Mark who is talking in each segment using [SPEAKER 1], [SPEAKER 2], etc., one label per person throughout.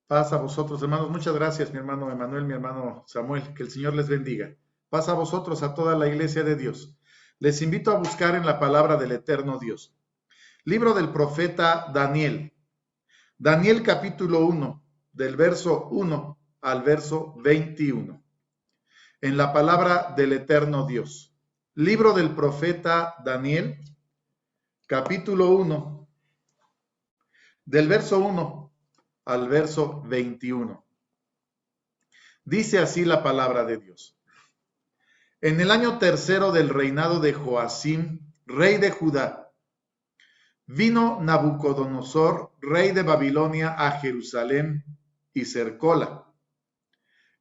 [SPEAKER 1] Paz a vosotros, hermanos. Muchas gracias, mi hermano Emanuel, mi hermano Samuel. Que el Señor les bendiga. Paz a vosotros, a toda la iglesia de Dios. Les invito a buscar en la palabra del eterno Dios. Libro del profeta Daniel. Daniel capítulo 1, del verso 1 al verso 21. En la palabra del eterno Dios. Libro del profeta Daniel, capítulo 1, del verso 1 al verso 21. Dice así la palabra de Dios. En el año tercero del reinado de Joacim, rey de Judá, vino Nabucodonosor, rey de Babilonia, a Jerusalén y cercóla.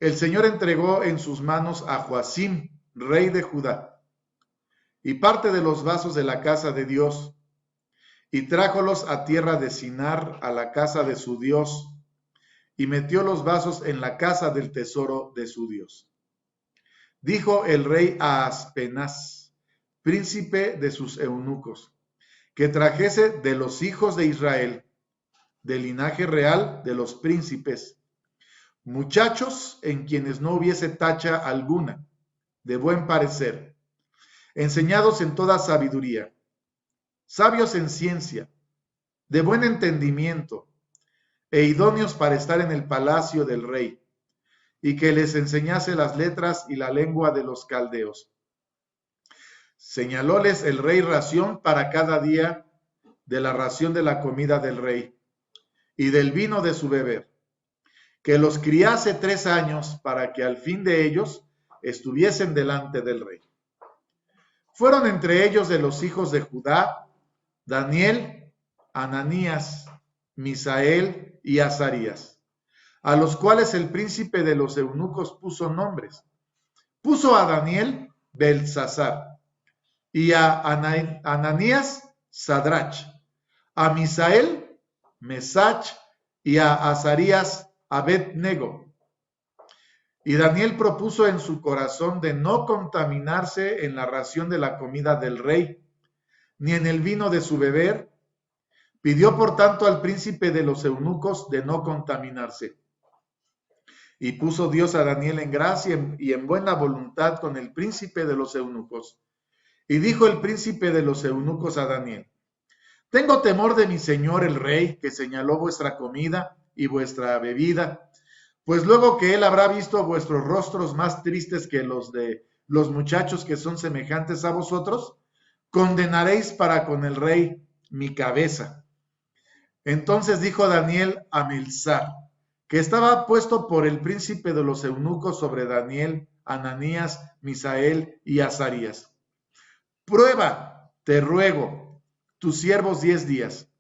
[SPEAKER 1] El Señor entregó en sus manos a Joacim, rey de Judá, y parte de los vasos de la casa de Dios, y trájolos a tierra de Sinar, a la casa de su Dios, y metió los vasos en la casa del tesoro de su Dios. Dijo el rey a Aspenaz, príncipe de sus eunucos, que trajese de los hijos de Israel, del linaje real de los príncipes, muchachos en quienes no hubiese tacha alguna, de buen parecer, enseñados en toda sabiduría, sabios en ciencia, de buen entendimiento, e idóneos para estar en el palacio del rey, y que les enseñase las letras y la lengua de los caldeos. Señalóles el rey ración para cada día de la ración de la comida del rey y del vino de su beber, que los criase 3 años para que al fin de ellos estuviesen delante del rey. Fueron entre ellos de los hijos de Judá, Daniel, Ananías, Misael y Azarías, a los cuales el príncipe de los eunucos puso nombres. Puso a Daniel Belsasar, y a Ananías Sadrach, a Misael Mesach, y a Azarías Abed-nego. Y Daniel propuso en su corazón de no contaminarse en la ración de la comida del rey, ni en el vino de su beber. Pidió por tanto al príncipe de los eunucos de no contaminarse. Y puso Dios a Daniel en gracia y en buena voluntad con el príncipe de los eunucos. Y dijo el príncipe de los eunucos a Daniel: tengo temor de mi señor el rey, que señaló vuestra comida y vuestra bebida, pues luego que él habrá visto vuestros rostros más tristes que los de los muchachos que son semejantes a vosotros, condenaréis para con el rey mi cabeza. Entonces dijo Daniel a Melzar, que estaba puesto por el príncipe de los eunucos sobre Daniel, Ananías, Misael y Azarías: prueba, te ruego, tus siervos 10 días,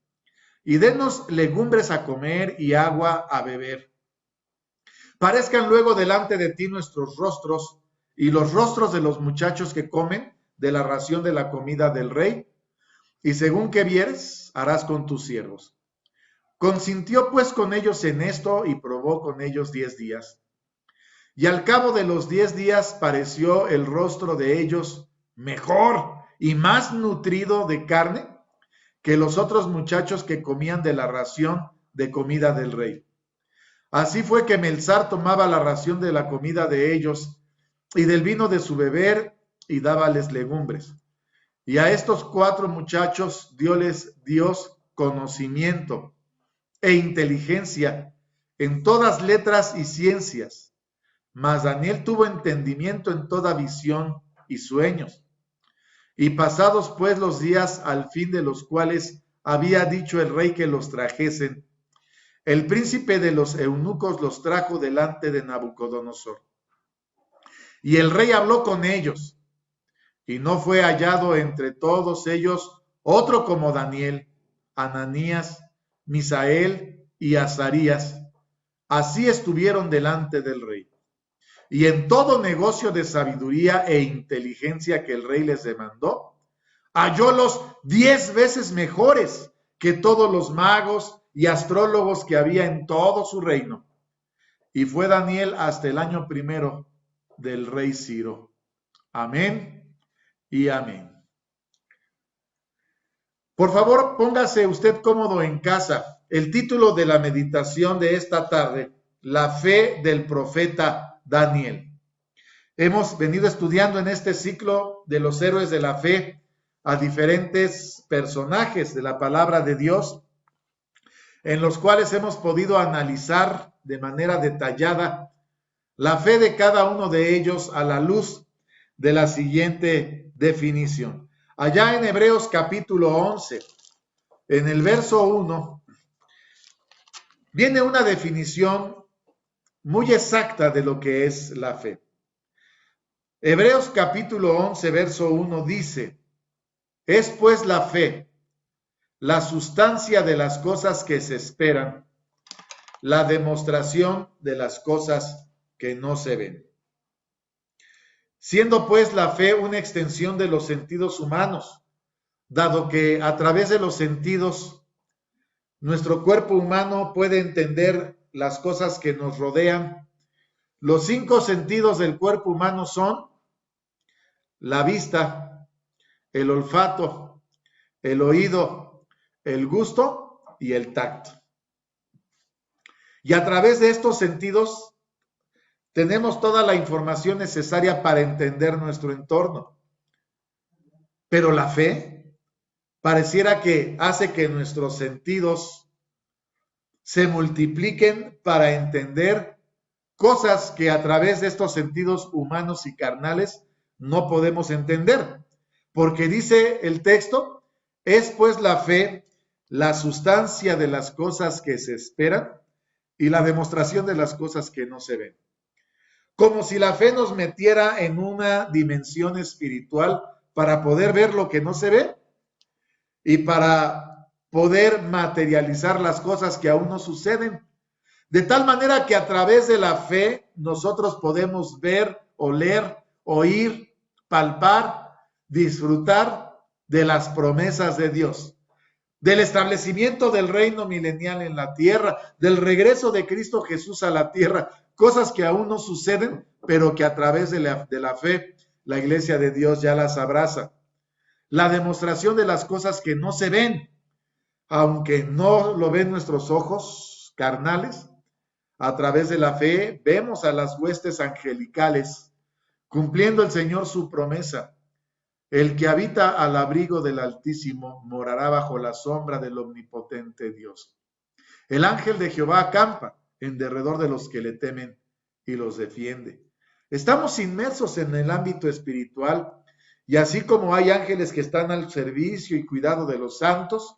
[SPEAKER 1] y denos legumbres a comer y agua a beber. Parezcan luego delante de ti nuestros rostros y los rostros de los muchachos que comen de la ración de la comida del rey, y según que vieres, harás con tus siervos. Consintió pues con ellos en esto y probó con ellos 10 días. Y al cabo de los 10 días pareció el rostro de ellos mejor y más nutrido de carne que los otros muchachos que comían de la ración de comida del rey. Así fue que Melzar tomaba la ración de la comida de ellos y del vino de su beber y dábales legumbres. Y a estos 4 muchachos dióles Dios conocimiento e inteligencia en todas letras y ciencias. Mas Daniel tuvo entendimiento en toda visión y sueños. Y pasados pues los días al fin de los cuales había dicho el rey que los trajesen, el príncipe de los eunucos los trajo delante de Nabucodonosor. Y el rey habló con ellos, y no fue hallado entre todos ellos otro como Daniel, Ananías, Misael y Azarías. Así estuvieron delante del rey. Y en todo negocio de sabiduría e inteligencia que el rey les demandó, hallólos 10 veces mejores que todos los magos y astrólogos que había en todo su reino. Y fue Daniel hasta el año 1 del rey Ciro. Amén y amén. Por favor, póngase usted cómodo en casa. el título de la meditación de esta tarde, la fe del profeta Daniel. Hemos venido estudiando en este ciclo de los héroes de la fe a diferentes personajes de la palabra de Dios, en los cuales hemos podido analizar de manera detallada la fe de cada uno de ellos a la luz de la siguiente definición. Allá en Hebreos capítulo 11, en el verso 1, viene una definición muy exacta de lo que es la fe. Hebreos capítulo 11, verso 1 dice: es pues la fe, la sustancia de las cosas que se esperan, la demostración de las cosas que no se ven. Siendo pues la fe una extensión de los sentidos humanos, dado que a través de los sentidos nuestro cuerpo humano puede entender las cosas que nos rodean. Los 5 sentidos del cuerpo humano son la vista, el olfato, el oído, el gusto y el tacto. Y a través de estos sentidos tenemos toda la información necesaria para entender nuestro entorno. Pero la fe pareciera que hace que nuestros sentidos se multipliquen para entender cosas que a través de estos sentidos humanos y carnales no podemos entender. Porque dice el texto, es pues la fe la sustancia de las cosas que se esperan y la demostración de las cosas que no se ven. Como si la fe nos metiera en una dimensión espiritual para poder ver lo que no se ve y para poder materializar las cosas que aún no suceden. De tal manera que a través de la fe nosotros podemos ver, oler, oír, palpar, disfrutar de las promesas de Dios, del establecimiento del reino milenial en la tierra, del regreso de Cristo Jesús a la tierra, cosas que aún no suceden, pero que a través de la fe la iglesia de Dios ya las abraza. La demostración de las cosas que no se ven, aunque no lo ven nuestros ojos carnales, a través de la fe vemos a las huestes angelicales cumpliendo el Señor su promesa. El que habita al abrigo del Altísimo morará bajo la sombra del omnipotente Dios. El ángel de Jehová acampa en derredor de los que le temen y los defiende. Estamos inmersos en el ámbito espiritual y así como hay ángeles que están al servicio y cuidado de los santos,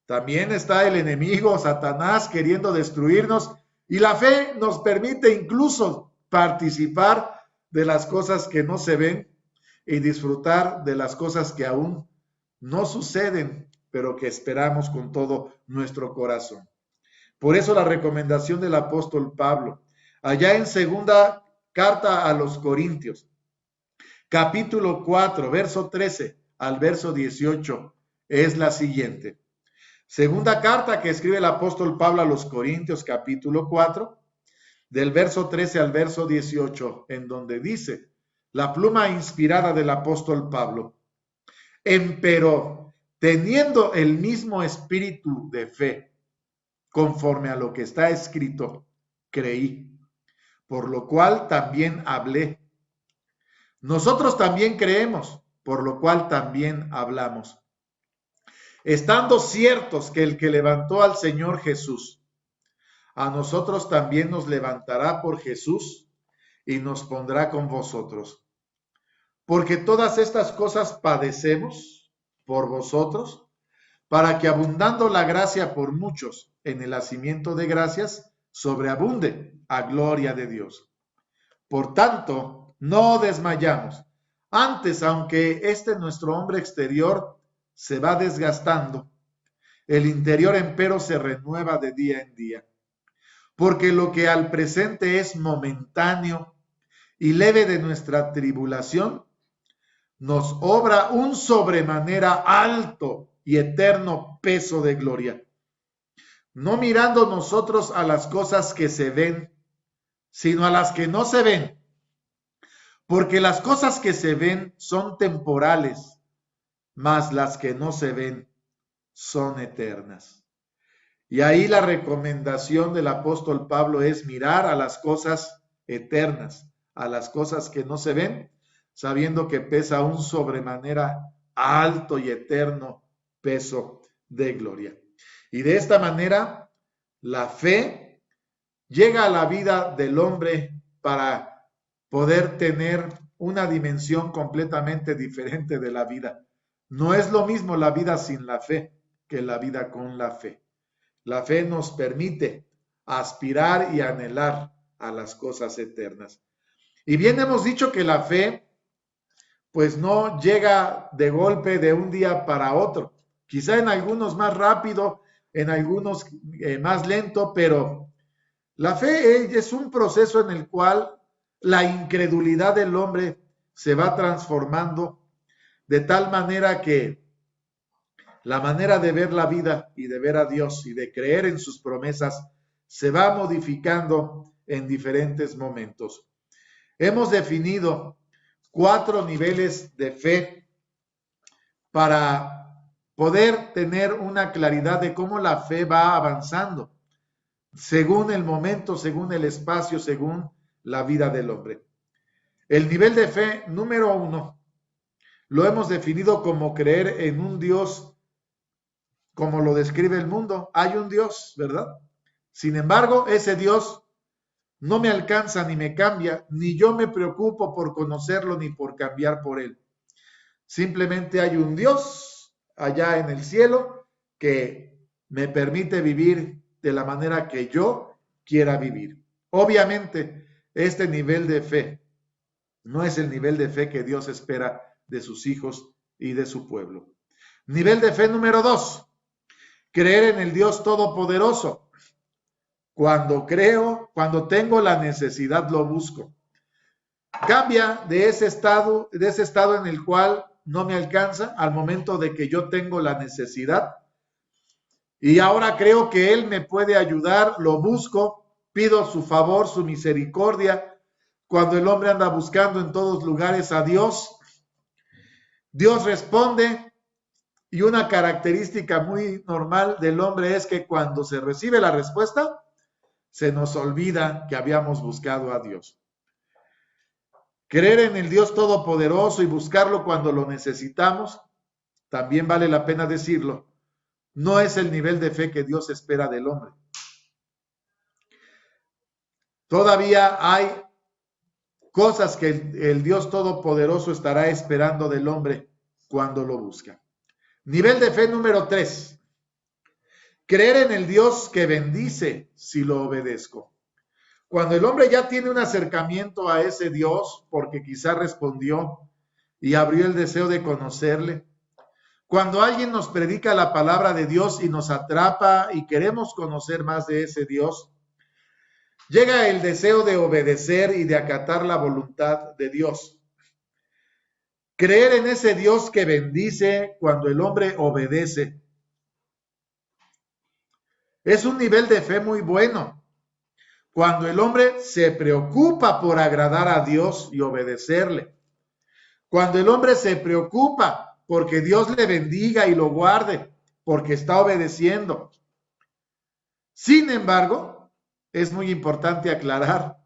[SPEAKER 1] también está el enemigo, Satanás, queriendo destruirnos, y la fe nos permite incluso participar de las cosas que no se ven y disfrutar de las cosas que aún no suceden, pero que esperamos con todo nuestro corazón. Por eso la recomendación del apóstol Pablo, allá en segunda carta a los Corintios, capítulo 4, verso 13 al verso 18, es la siguiente. Segunda carta que escribe el apóstol Pablo a los Corintios, capítulo 4, del verso 13 al verso 18, en donde dice, la pluma inspirada del apóstol Pablo, empero, teniendo el mismo espíritu de fe, conforme a lo que está escrito, creí, por lo cual también hablé. Nosotros también creemos, por lo cual también hablamos. Estando ciertos que el que levantó al Señor Jesús, a nosotros también nos levantará por Jesús y nos pondrá con vosotros. Porque todas estas cosas padecemos por vosotros, para que abundando la gracia por muchos en el hacimiento de gracias, sobreabunde a gloria de Dios. Por tanto, no desmayamos. Antes, aunque nuestro hombre exterior se va desgastando, el interior empero se renueva de día en día. Porque lo que al presente es momentáneo y leve de nuestra tribulación, nos obra un sobremanera alto y eterno peso de gloria. No mirando nosotros a las cosas que se ven, sino a las que no se ven. Porque las cosas que se ven son temporales, mas las que no se ven son eternas. Y ahí la recomendación del apóstol Pablo es mirar a las cosas eternas, a las cosas que no se ven, sabiendo que pesa un sobremanera alto y eterno peso de gloria. Y de esta manera, la fe llega a la vida del hombre para poder tener una dimensión completamente diferente de la vida. No es lo mismo la vida sin la fe que la vida con la fe. La fe nos permite aspirar y anhelar a las cosas eternas. Y bien hemos dicho que la fe pues no llega de golpe de un día para otro. Quizá en algunos más rápido, en algunos más lento, pero la fe es un proceso en el cual la incredulidad del hombre se va transformando de tal manera que la manera de ver la vida y de ver a Dios y de creer en sus promesas se va modificando en diferentes momentos. Hemos definido 4 niveles de fe para poder tener una claridad de cómo la fe va avanzando, según el momento, según el espacio, según la vida del hombre. El nivel de fe número 1 lo hemos definido como creer en un Dios como lo describe el mundo. Hay un Dios, ¿verdad? Sin embargo, ese Dios no me alcanza ni me cambia, ni yo me preocupo por conocerlo ni por cambiar por él. Simplemente hay un Dios allá en el cielo que me permite vivir de la manera que yo quiera vivir. Obviamente, este nivel de fe no es el nivel de fe que Dios espera de sus hijos y de su pueblo. Nivel de fe número 2. Creer en el Dios Todopoderoso. Cuando creo, cuando tengo la necesidad, lo busco. Cambia de ese estado en el cual no me alcanza al momento de que yo tengo la necesidad. Y ahora creo que Él me puede ayudar, lo busco, pido su favor, su misericordia. Cuando el hombre anda buscando en todos lugares a Dios, Dios responde. Y una característica muy normal del hombre es que cuando se recibe la respuesta, se nos olvida que habíamos buscado a Dios. Creer en el Dios Todopoderoso y buscarlo cuando lo necesitamos, también vale la pena decirlo, no es el nivel de fe que Dios espera del hombre. Todavía hay cosas que el Dios Todopoderoso estará esperando del hombre cuando lo busca. Nivel de fe número 3. Creer en el Dios que bendice si lo obedezco. Cuando el hombre ya tiene un acercamiento a ese Dios, porque quizá respondió y abrió el deseo de conocerle. Cuando alguien nos predica la palabra de Dios y nos atrapa y queremos conocer más de ese Dios, llega el deseo de obedecer y de acatar la voluntad de Dios. Creer en ese Dios que bendice cuando el hombre obedece. Es un nivel de fe muy bueno. Cuando el hombre se preocupa por agradar a Dios y obedecerle. Cuando el hombre se preocupa porque Dios le bendiga y lo guarde, porque está obedeciendo. Sin embargo, es muy importante aclarar,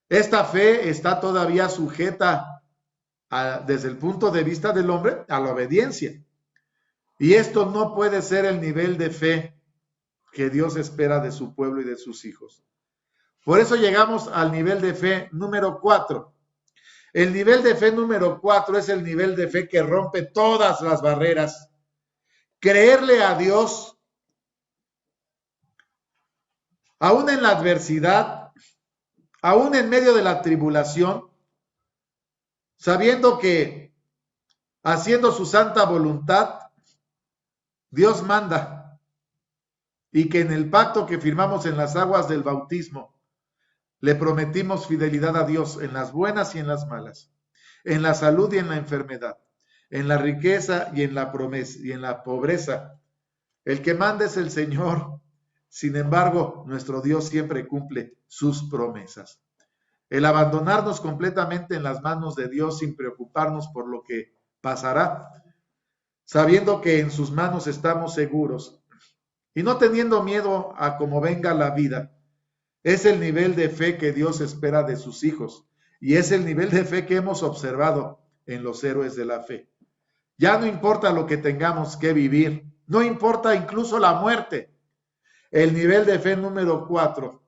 [SPEAKER 1] esta fe está todavía sujeta desde el punto de vista del hombre a la obediencia. Y esto no puede ser el nivel de fe que Dios espera de su pueblo y de sus hijos. Por eso llegamos al nivel de fe número 4. El nivel de fe número 4 es el nivel de fe que rompe todas las barreras. Creerle a Dios, aún en la adversidad, aún en medio de la tribulación, sabiendo que haciendo su santa voluntad, Dios manda, y que en el pacto que firmamos en las aguas del bautismo, le prometimos fidelidad a Dios en las buenas y en las malas, en la salud y en la enfermedad, en la riqueza y en la promesa y en la pobreza. El que manda es el Señor. Sin embargo, nuestro Dios siempre cumple sus promesas. El abandonarnos completamente en las manos de Dios sin preocuparnos por lo que pasará, sabiendo que en sus manos estamos seguros, y no teniendo miedo a cómo venga la vida. Es el nivel de fe que Dios espera de sus hijos y es el nivel de fe que hemos observado en los héroes de la fe. Ya no importa lo que tengamos que vivir, no importa incluso la muerte. El nivel de fe número 4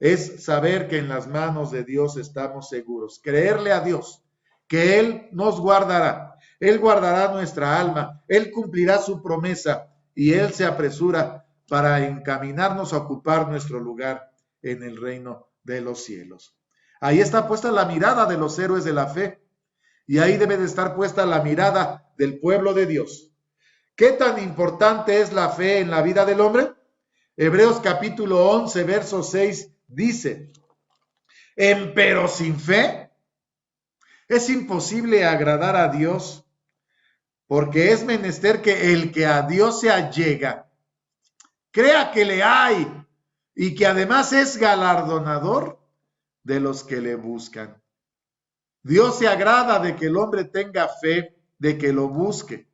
[SPEAKER 1] es saber que en las manos de Dios estamos seguros, creerle a Dios, que Él nos guardará, Él guardará nuestra alma, Él cumplirá su promesa y Él se apresura para encaminarnos a ocupar nuestro lugar en el reino de los cielos. Ahí está puesta la mirada de los héroes de la fe y ahí debe de estar puesta la mirada del pueblo de Dios. ¿Qué tan importante es la fe en la vida del hombre? Hebreos capítulo 11, verso 6 dice, empero sin fe es imposible agradar a Dios, porque es menester que el que a Dios se allega, crea que le hay y que además es galardonador de los que le buscan. Dios se agrada de que el hombre tenga fe, de que lo busque,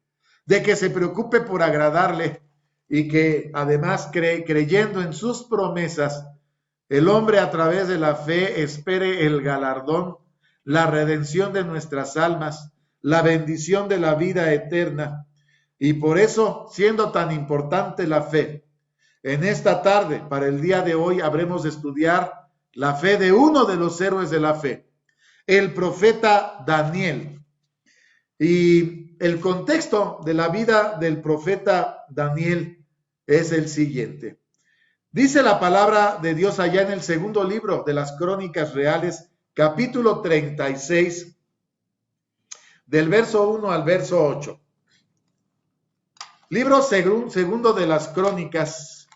[SPEAKER 1] de que se preocupe por agradarle y que además creyendo en sus promesas, el hombre a través de la fe espere el galardón, la redención de nuestras almas, la bendición de la vida eterna. Y por eso, siendo tan importante la fe, en esta tarde, para el día de hoy, habremos de estudiar la fe de uno de los héroes de la fe, el profeta Daniel. Y el contexto de la vida del profeta Daniel es el siguiente. Dice la palabra de Dios allá en el segundo libro de las Crónicas Reales, capítulo 36, del verso 1 al verso 8. Libro segundo de las Crónicas,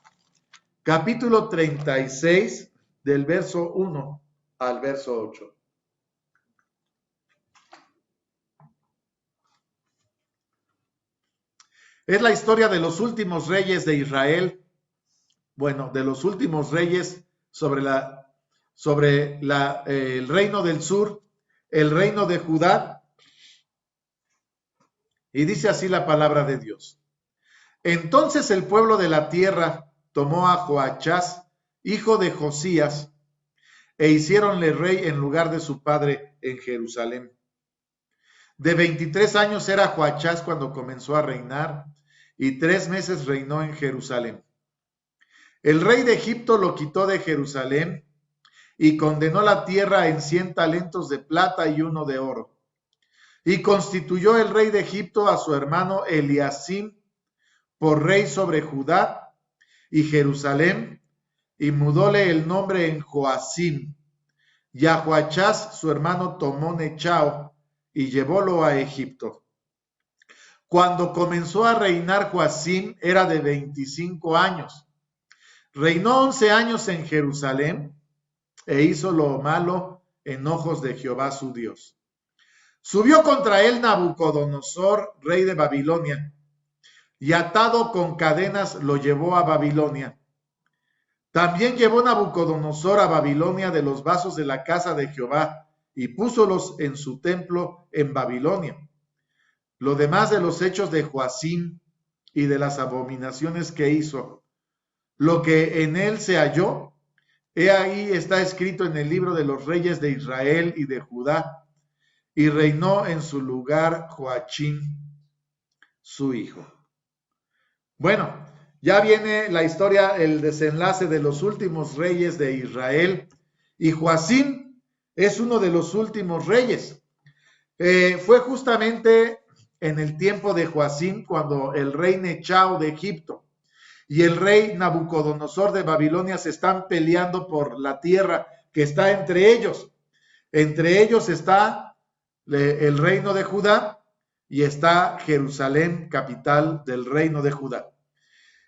[SPEAKER 1] capítulo 36, del verso 1 al verso 8. Es la historia de los últimos reyes de Israel, bueno, de los últimos reyes sobre el reino del sur, el reino de Judá. Y dice así la palabra de Dios. Entonces el pueblo de la tierra tomó a Joachás, hijo de Josías, e hicieronle rey en lugar de su padre en Jerusalén. De 23 años era Joachás cuando comenzó a reinar, y 3 meses reinó en Jerusalén. El rey de Egipto lo quitó de Jerusalén y condenó la tierra en 100 talentos de plata y 1 de oro. Y constituyó el rey de Egipto a su hermano Eliacim por rey sobre Judá y Jerusalén, y mudóle el nombre en Joacim. Y a Joachás su hermano tomó Nechao y llevólo a Egipto. Cuando comenzó a reinar Joacim era de 25 años. Reinó 11 años en Jerusalén e hizo lo malo en ojos de Jehová su Dios. Subió contra él Nabucodonosor, rey de Babilonia, y atado con cadenas lo llevó a Babilonia. También llevó Nabucodonosor a Babilonia de los vasos de la casa de Jehová y púsolos en su templo en Babilonia. Lo demás de los hechos de Joacim y de las abominaciones que hizo, lo que en él se halló, he ahí está escrito en el libro de los reyes de Israel y de Judá, y reinó en su lugar Joachim, su hijo. Bueno, ya viene la historia, el desenlace de los últimos reyes de Israel, y Joacim es uno de los últimos reyes. Fue justamente en el tiempo de Joacim cuando el rey Nechao de Egipto y el rey Nabucodonosor de Babilonia se están peleando por la tierra que está entre ellos. Entre ellos está el reino de Judá y está Jerusalén, capital del reino de Judá.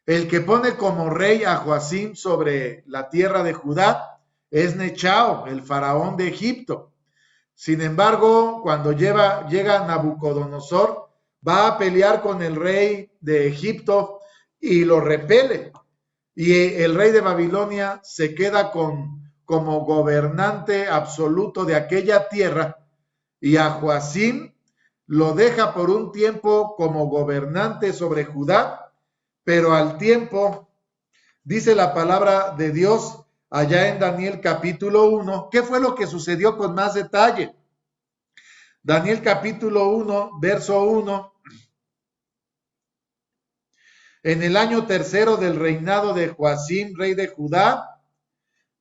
[SPEAKER 1] El que pone como rey a Joacim sobre la tierra de Judá es Nechao, el faraón de Egipto. Sin embargo, cuando llega Nabucodonosor, va a pelear con el rey de Egipto y lo repele. Y el rey de Babilonia se queda como gobernante absoluto de aquella tierra, y a Joacim lo deja por un tiempo como gobernante sobre Judá, pero al tiempo Dice la palabra de Dios allá en Daniel capítulo 1. ¿Qué fue lo que sucedió con más detalle? Daniel capítulo 1, verso 1. En el año tercero del reinado de Joacim, rey de Judá,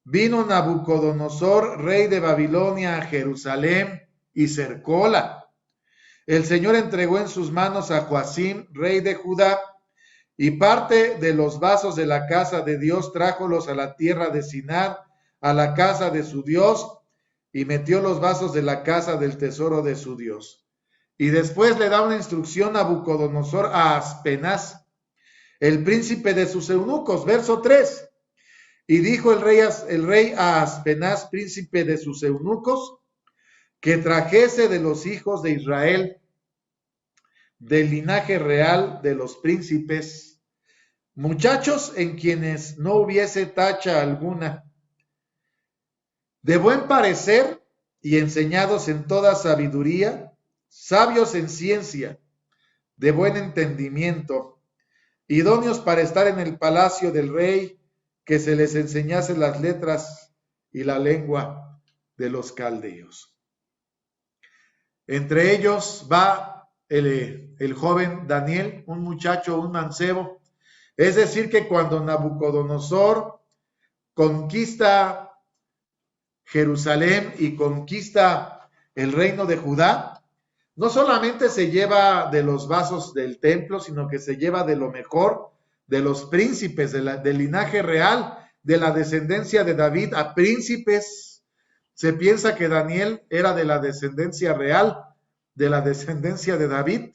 [SPEAKER 1] vino Nabucodonosor, rey de Babilonia, a Jerusalén y cercóla. El Señor entregó en sus manos a Joacim, rey de Judá, y parte de los vasos de la casa de Dios trájolos a la tierra de Sinar, a la casa de su Dios, y metió los vasos de la casa del tesoro de su Dios. Y después le da una instrucción a Nabucodonosor a Aspenaz, el príncipe de sus eunucos, verso 3. Y dijo el rey a Aspenaz, príncipe de sus eunucos, que trajese de los hijos de Israel, del linaje real de los príncipes, muchachos en quienes no hubiese tacha alguna, de buen parecer y enseñados en toda sabiduría, sabios en ciencia, de buen entendimiento, idóneos para estar en el palacio del rey, que se les enseñase las letras y la lengua de los caldeos. Entre ellos va el joven Daniel, un muchacho, un mancebo. Es decir, que cuando Nabucodonosor conquista Jerusalén y conquista el reino de Judá, no solamente se lleva de los vasos del templo, sino que se lleva de lo mejor de los príncipes del linaje real, de la descendencia de David, a príncipes. Se piensa que Daniel era de la descendencia real, de la descendencia de David,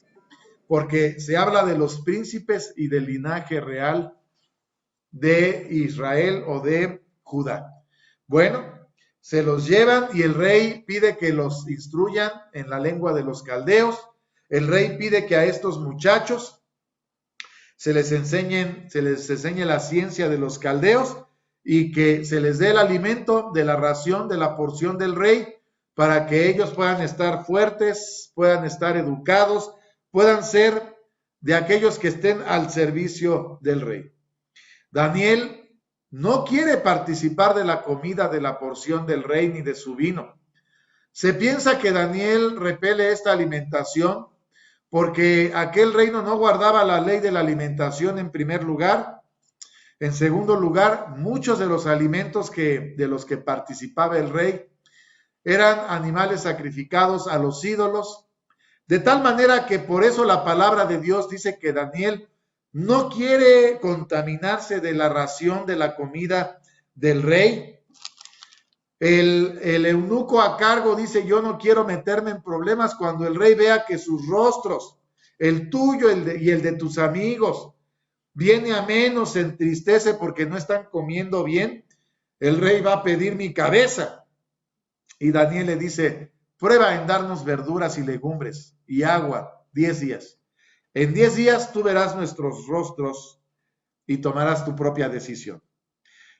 [SPEAKER 1] porque se habla de los príncipes y del linaje real de Israel o de Judá. Bueno, se los llevan y el rey pide que los instruyan en la lengua de los caldeos. El rey pide que a estos muchachos se les enseñe la ciencia de los caldeos y que se les dé el alimento de la ración, de la porción del rey, para que ellos puedan estar fuertes, puedan estar educados, puedan ser de aquellos que estén al servicio del rey. Daniel no quiere participar de la comida de la porción del rey ni de su vino. Se piensa que Daniel repele esta alimentación porque aquel reino no guardaba la ley de la alimentación en primer lugar. En segundo lugar, muchos de los alimentos de los que participaba el rey eran animales sacrificados a los ídolos, de tal manera que por eso la palabra de Dios dice que Daniel no quiere contaminarse de la ración de la comida del rey. El eunuco a cargo dice: yo no quiero meterme en problemas cuando el rey vea que sus rostros, el tuyo y el de tus amigos, viene a menos, se entristece porque no están comiendo bien. El rey va a pedir mi cabeza. Y Daniel le dice: prueba en darnos verduras y legumbres y agua 10 días. En 10 días tú verás nuestros rostros y tomarás tu propia decisión.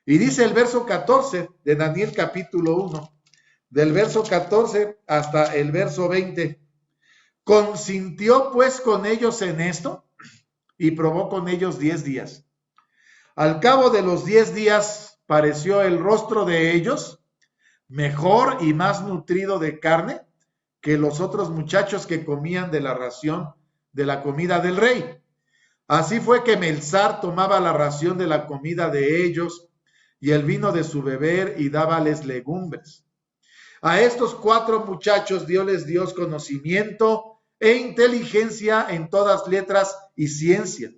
[SPEAKER 1] Y dice el verso 14 de Daniel capítulo 1, del verso 14 hasta el verso 20. Consintió pues con ellos en esto y probó con ellos 10 días. Al cabo de los 10 días pareció el rostro de ellos mejor y más nutrido de carne que los otros muchachos que comían de la ración de la comida del rey. Así fue que Melzar tomaba la ración de la comida de ellos y el vino de su beber y dábales legumbres. A estos 4 muchachos Dios conocimiento e inteligencia en todas letras y ciencia.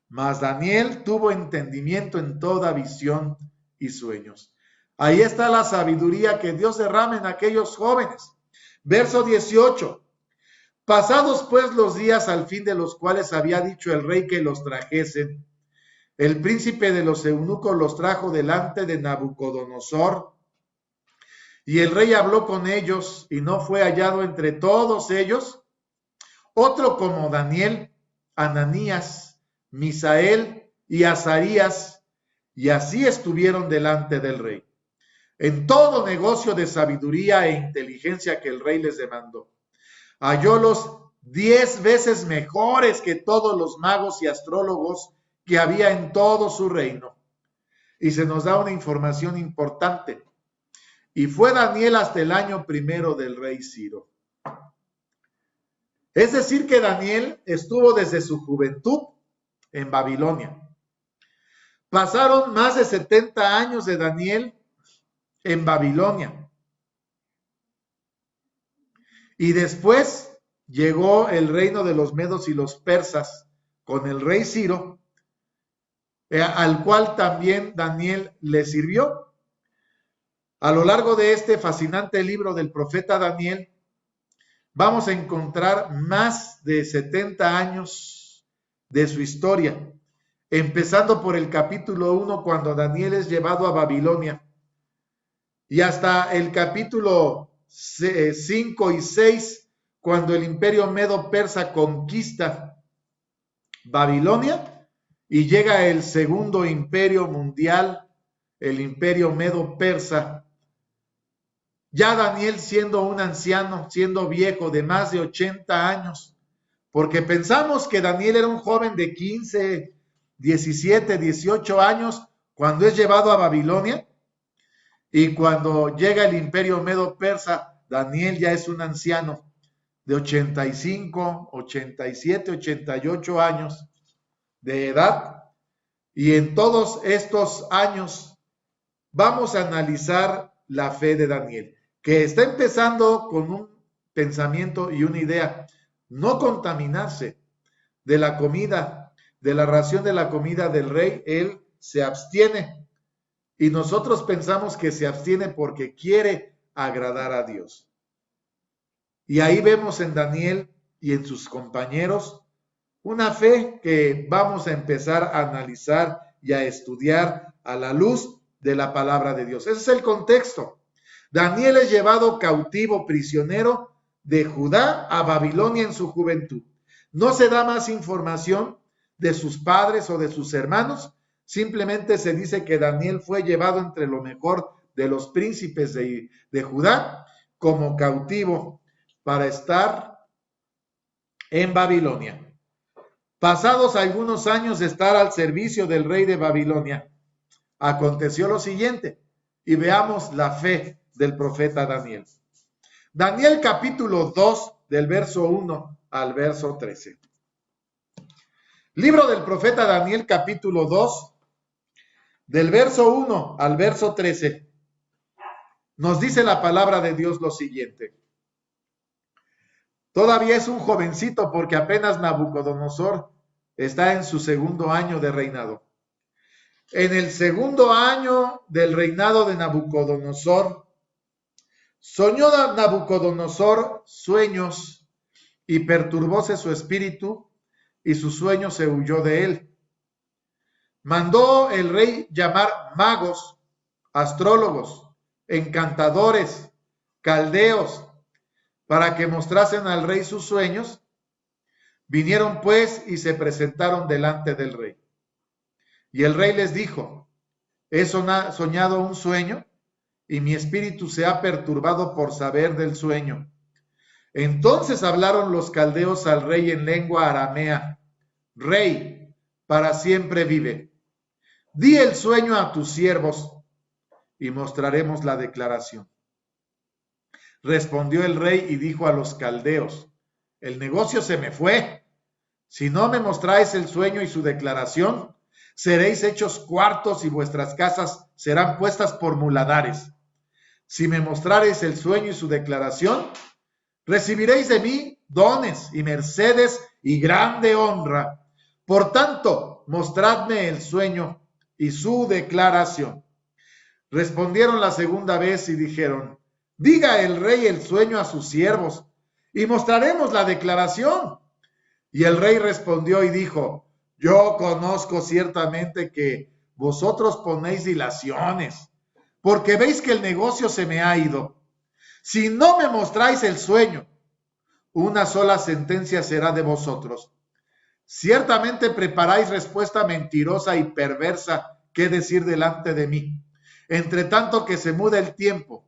[SPEAKER 1] Mas Daniel tuvo entendimiento en toda visión y sueños. Ahí está la sabiduría que Dios derrama en aquellos jóvenes. Verso 18. Pasados pues los días al fin de los cuales había dicho el rey que los trajesen, el príncipe de los eunucos los trajo delante de Nabucodonosor, y el rey habló con ellos, y no fue hallado entre todos ellos otro como Daniel, Ananías, Misael y Azarías, y así estuvieron delante del rey, en todo negocio de sabiduría e inteligencia que el rey les demandó. Hallólos 10 veces mejores que todos los magos y astrólogos que había en todo su reino. y se nos da una información importante. Y fue Daniel hasta el año primero del rey Ciro. Es decir, que Daniel estuvo desde su juventud en Babilonia. Pasaron más de 70 años de Daniel en Babilonia. Y después llegó el reino de los medos y los persas con el rey Ciro, al cual también Daniel le sirvió. A lo largo de este fascinante libro del profeta Daniel, vamos a encontrar más de 70 años de su historia, empezando por el capítulo 1, cuando Daniel es llevado a Babilonia, y hasta el capítulo 5 y 6, cuando el imperio medo-persa conquista Babilonia y llega el segundo imperio mundial, el imperio medo-persa. Ya Daniel siendo un anciano, siendo viejo de más de 80 años, porque pensamos que Daniel era un joven de 15, 17, 18 años cuando es llevado a Babilonia, y cuando llega el imperio medo-persa, Daniel ya es un anciano de 85, 87, 88 años de edad. Y en todos estos años vamos a analizar la fe de Daniel, que está empezando con un pensamiento y una idea: no contaminarse de la comida, de la ración de la comida del rey. Él se abstiene, y nosotros pensamos que se abstiene porque quiere agradar a Dios. Y ahí vemos en Daniel y en sus compañeros una fe que vamos a empezar a analizar y a estudiar a la luz de la palabra de Dios. Ese es el contexto. Daniel es llevado cautivo, prisionero de Judá a Babilonia en su juventud. No se da más información de sus padres o de sus hermanos. Simplemente se dice que Daniel fue llevado entre lo mejor de los príncipes de Judá como cautivo para estar en Babilonia. Pasados algunos años de estar al servicio del rey de Babilonia, aconteció lo siguiente, y veamos la fe del profeta Daniel. Daniel capítulo 2, del verso 1 al verso 13. Libro del profeta Daniel capítulo 2, del verso 1 al verso 13, nos dice la palabra de Dios lo siguiente. Todavía es un jovencito porque apenas Nabucodonosor está en su segundo año de reinado. En el segundo año del reinado de Nabucodonosor, soñó Nabucodonosor sueños y perturbóse su espíritu, y su sueño se huyó de él. Mandó el rey llamar magos, astrólogos, encantadores, caldeos, para que mostrasen al rey sus sueños. Vinieron pues y se presentaron delante del rey. Y el rey les dijo: he soñado un sueño, y mi espíritu se ha perturbado por saber del sueño. Entonces hablaron los caldeos al rey en lengua aramea: Rey, para siempre vive. Di el sueño a tus siervos y mostraremos la declaración. Respondió el rey y dijo a los caldeos: el negocio se me fue. Si no me mostráis el sueño y su declaración, seréis hechos cuartos y vuestras casas serán puestas por muladares. Si me mostrareis el sueño y su declaración, recibiréis de mí dones y mercedes y grande honra. Por tanto, mostradme el sueño y su declaración. Respondieron la segunda vez y dijeron: diga el rey el sueño a sus siervos y mostraremos la declaración. Y el rey respondió y dijo: yo conozco ciertamente que vosotros ponéis dilaciones, porque veis que el negocio se me ha ido. Si no me mostráis el sueño, una sola sentencia será de vosotros. Ciertamente preparáis respuesta mentirosa y perversa que decir delante de mí, entre tanto que se muda el tiempo.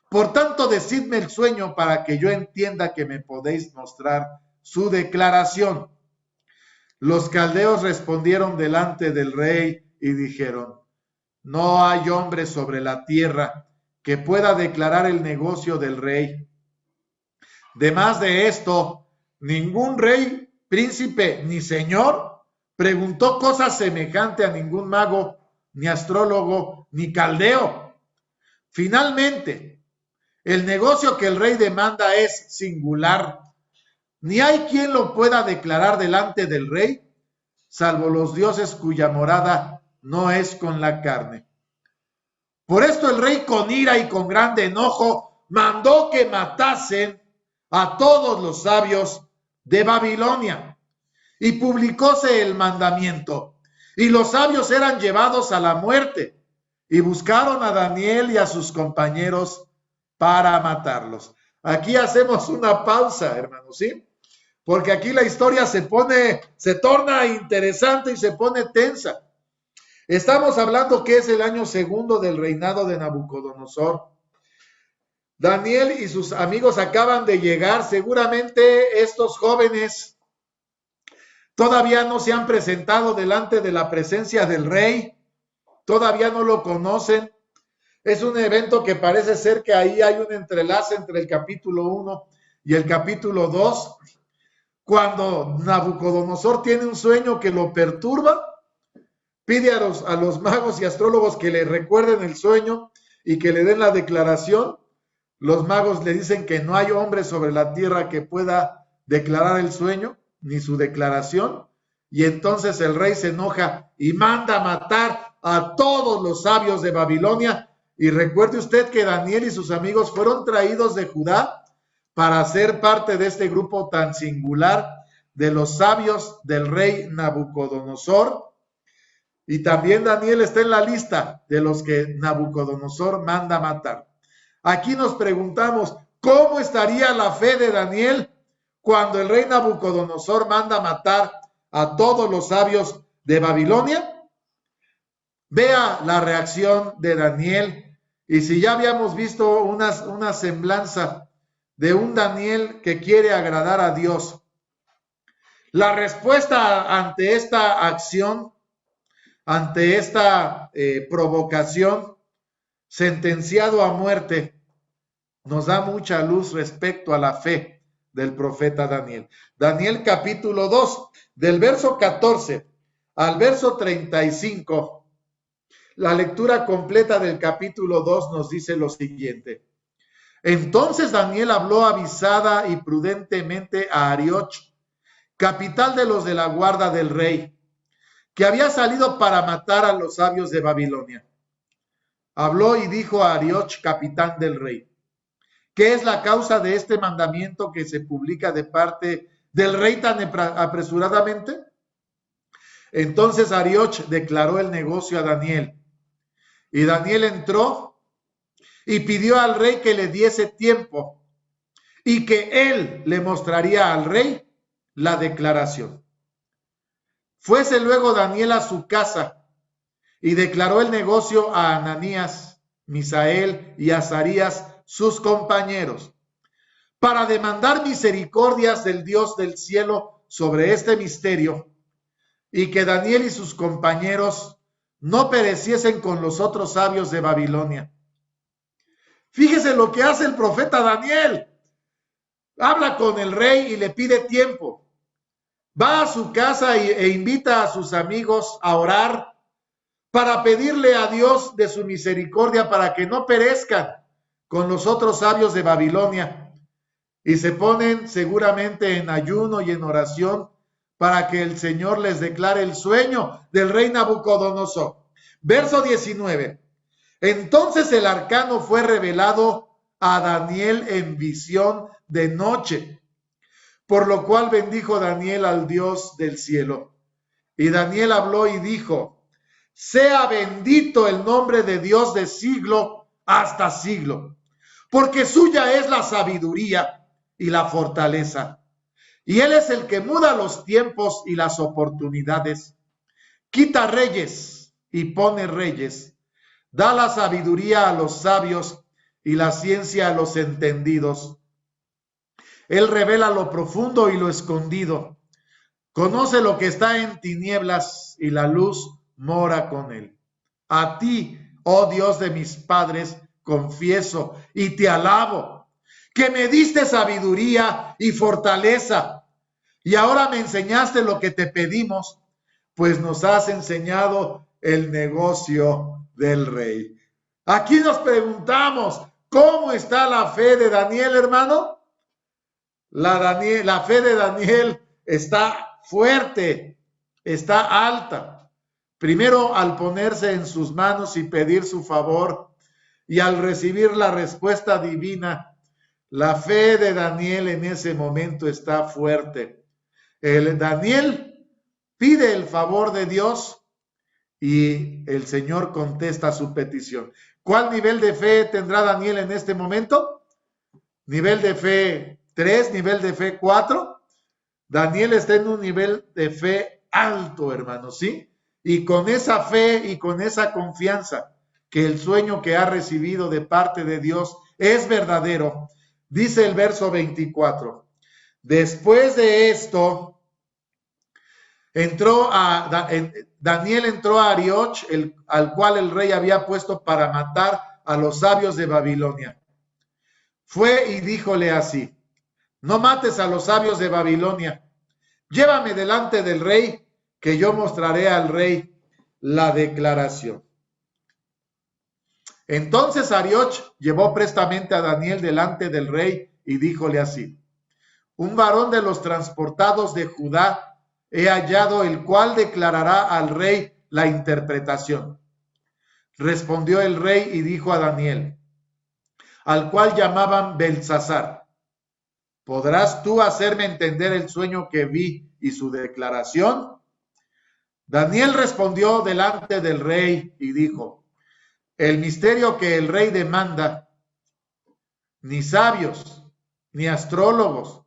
[SPEAKER 1] Por tanto, decidme el sueño para que yo entienda que me podéis mostrar su declaración. Los caldeos respondieron delante del rey y dijeron: no hay hombre sobre la tierra que pueda declarar el negocio del rey. Demás de esto, ningún rey, príncipe ni señor preguntó cosa semejante a ningún mago, ni astrólogo, ni caldeo. Finalmente, el negocio que el rey demanda es singular. Ni hay quien lo pueda declarar delante del rey, salvo los dioses cuya morada no es con la carne. Por esto el rey, con ira y con grande enojo, mandó que matasen a todos los sabios de Babilonia. Y publicóse el mandamiento. Y los sabios eran llevados a la muerte. Y buscaron a Daniel y a sus compañeros para matarlos. Aquí hacemos una pausa, hermanos, ¿sí? Porque aquí la historia se torna interesante y se pone tensa. Estamos hablando que es el año segundo del reinado de Nabucodonosor. Daniel y sus amigos acaban de llegar. Seguramente estos jóvenes todavía no se han presentado delante de la presencia del rey. Todavía no lo conocen. Es un evento que parece ser que ahí hay un entrelace entre el capítulo 1 y el capítulo 2. Cuando Nabucodonosor tiene un sueño que lo perturba, pide a los magos y astrólogos que le recuerden el sueño y que le den la declaración. Los magos le dicen que no hay hombre sobre la tierra que pueda declarar el sueño, ni su declaración. Y entonces el rey se enoja y manda matar a todos los sabios de Babilonia. Y recuerde usted que Daniel y sus amigos fueron traídos de Judá para ser parte de este grupo tan singular de los sabios del rey Nabucodonosor. Y también Daniel está en la lista de los que Nabucodonosor manda matar. Aquí nos preguntamos, ¿cómo estaría la fe de Daniel cuando el rey Nabucodonosor manda matar a todos los sabios de Babilonia? Vea la reacción de Daniel. Y si ya habíamos visto una semblanza de un Daniel que quiere agradar a Dios, la respuesta ante esta acción, ante esta provocación, sentenciado a muerte, nos da mucha luz respecto a la fe del profeta Daniel. Daniel capítulo 2, del verso 14 al verso 35, la lectura completa del capítulo 2 nos dice lo siguiente. Entonces Daniel habló avisada y prudentemente a Arioch, capital de los de la guarda del rey, que había salido para matar a los sabios de Babilonia. Habló y dijo a Arioch, capitán del rey, ¿qué es la causa de este mandamiento que se publica de parte del rey tan apresuradamente? Entonces Arioch declaró el negocio a Daniel, y Daniel entró y pidió al rey que le diese tiempo y que él le mostraría al rey la declaración. Fuese luego Daniel a su casa y declaró el negocio a Ananías, Misael y Azarías, sus compañeros, para demandar misericordias del Dios del cielo sobre este misterio, y que Daniel y sus compañeros no pereciesen con los otros sabios de Babilonia. Fíjese lo que hace el profeta Daniel. Habla con el rey y le pide tiempo. Va a su casa e invita a sus amigos a orar para pedirle a Dios de su misericordia para que no perezcan con los otros sabios de Babilonia. Y se ponen seguramente en ayuno y en oración para que el Señor les declare el sueño del rey Nabucodonosor. Verso 19. Entonces el arcano fue revelado a Daniel en visión de noche, por lo cual bendijo Daniel al Dios del cielo. Y Daniel habló y dijo, sea bendito el nombre de Dios de siglo hasta siglo, porque suya es la sabiduría y la fortaleza. Y él es el que muda los tiempos y las oportunidades, quita reyes y pone reyes, da la sabiduría a los sabios y la ciencia a los entendidos. Él revela lo profundo y lo escondido, conoce lo que está en tinieblas y la luz mora con él. A ti, oh Dios de mis padres, confieso y te alabo, que me diste sabiduría y fortaleza, y ahora me enseñaste lo que te pedimos, pues nos has enseñado el negocio del rey. Aquí nos preguntamos, ¿cómo está la fe de Daniel, hermano? La fe de Daniel está fuerte, está alta. Primero, al ponerse en sus manos y pedir su favor, y al recibir la respuesta divina, la fe de Daniel en ese momento está fuerte. Daniel pide el favor de Dios y el Señor contesta su petición. ¿Cuál nivel de fe tendrá Daniel en este momento? Nivel de fe 3, nivel de fe 4. Daniel está en un nivel de fe alto, hermanos, ¿sí? Y con esa fe y con esa confianza que el sueño que ha recibido de parte de Dios es verdadero, dice el verso 24. Después de esto, Daniel entró a Arioch, al cual el rey había puesto para matar a los sabios de Babilonia. Fue y díjole así: no mates a los sabios de Babilonia, llévame delante del rey, que yo mostraré al rey la declaración. Entonces Arioch llevó prestamente a Daniel delante del rey y díjole así: un varón de los transportados de Judá he hallado, el cual declarará al rey la interpretación. Respondió el rey y dijo a Daniel, al cual llamaban Beltsasar: ¿podrás tú hacerme entender el sueño que vi y su declaración? Daniel respondió delante del rey y dijo: el misterio que el rey demanda, ni sabios, ni astrólogos,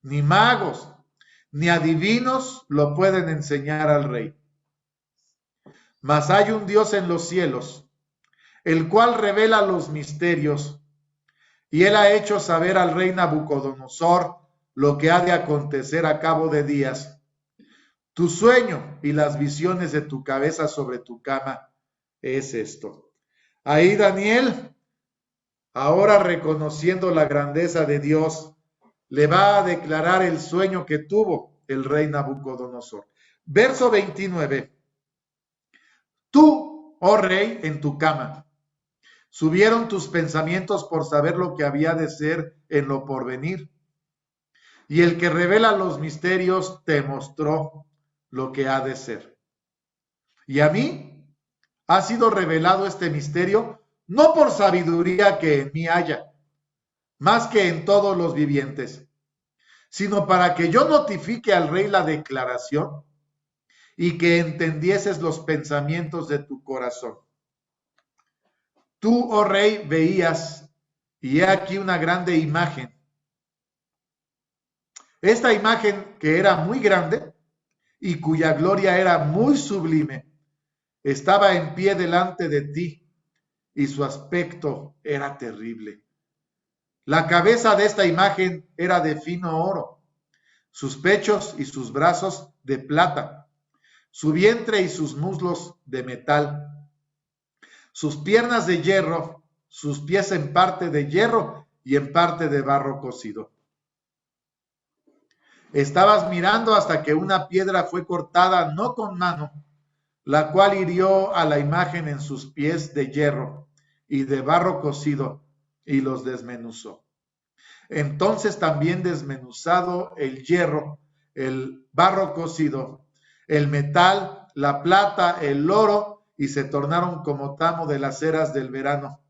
[SPEAKER 1] ni magos, ni adivinos lo pueden enseñar al rey. Mas hay un Dios en los cielos, el cual revela los misterios, y él ha hecho saber al rey Nabucodonosor lo que ha de acontecer a cabo de días. Tu sueño y las visiones de tu cabeza sobre tu cama es esto. Ahí Daniel, ahora reconociendo la grandeza de Dios, le va a declarar el sueño que tuvo el rey Nabucodonosor. Verso 29. Tú, oh rey, en tu cama, subieron tus pensamientos por saber lo que había de ser en lo porvenir. Y el que revela los misterios te mostró lo que ha de ser. Y a mí ha sido revelado este misterio, no por sabiduría que en mí haya, más que en todos los vivientes, sino para que yo notifique al rey la declaración y que entendieses los pensamientos de tu corazón. Tú, oh rey, veías, y he aquí una grande imagen. Esta imagen, que era muy grande y cuya gloria era muy sublime, estaba en pie delante de ti, y su aspecto era terrible. La cabeza de esta imagen era de fino oro, sus pechos y sus brazos de plata, su vientre y sus muslos de metal, sus piernas de hierro, sus pies en parte de hierro y en parte de barro cocido. Estabas mirando hasta que una piedra fue cortada no con mano, la cual hirió a la imagen en sus pies de hierro y de barro cocido y los desmenuzó. Entonces también desmenuzado el hierro, el barro cocido, el metal, la plata, el oro, y se tornaron como tamo de las eras del verano.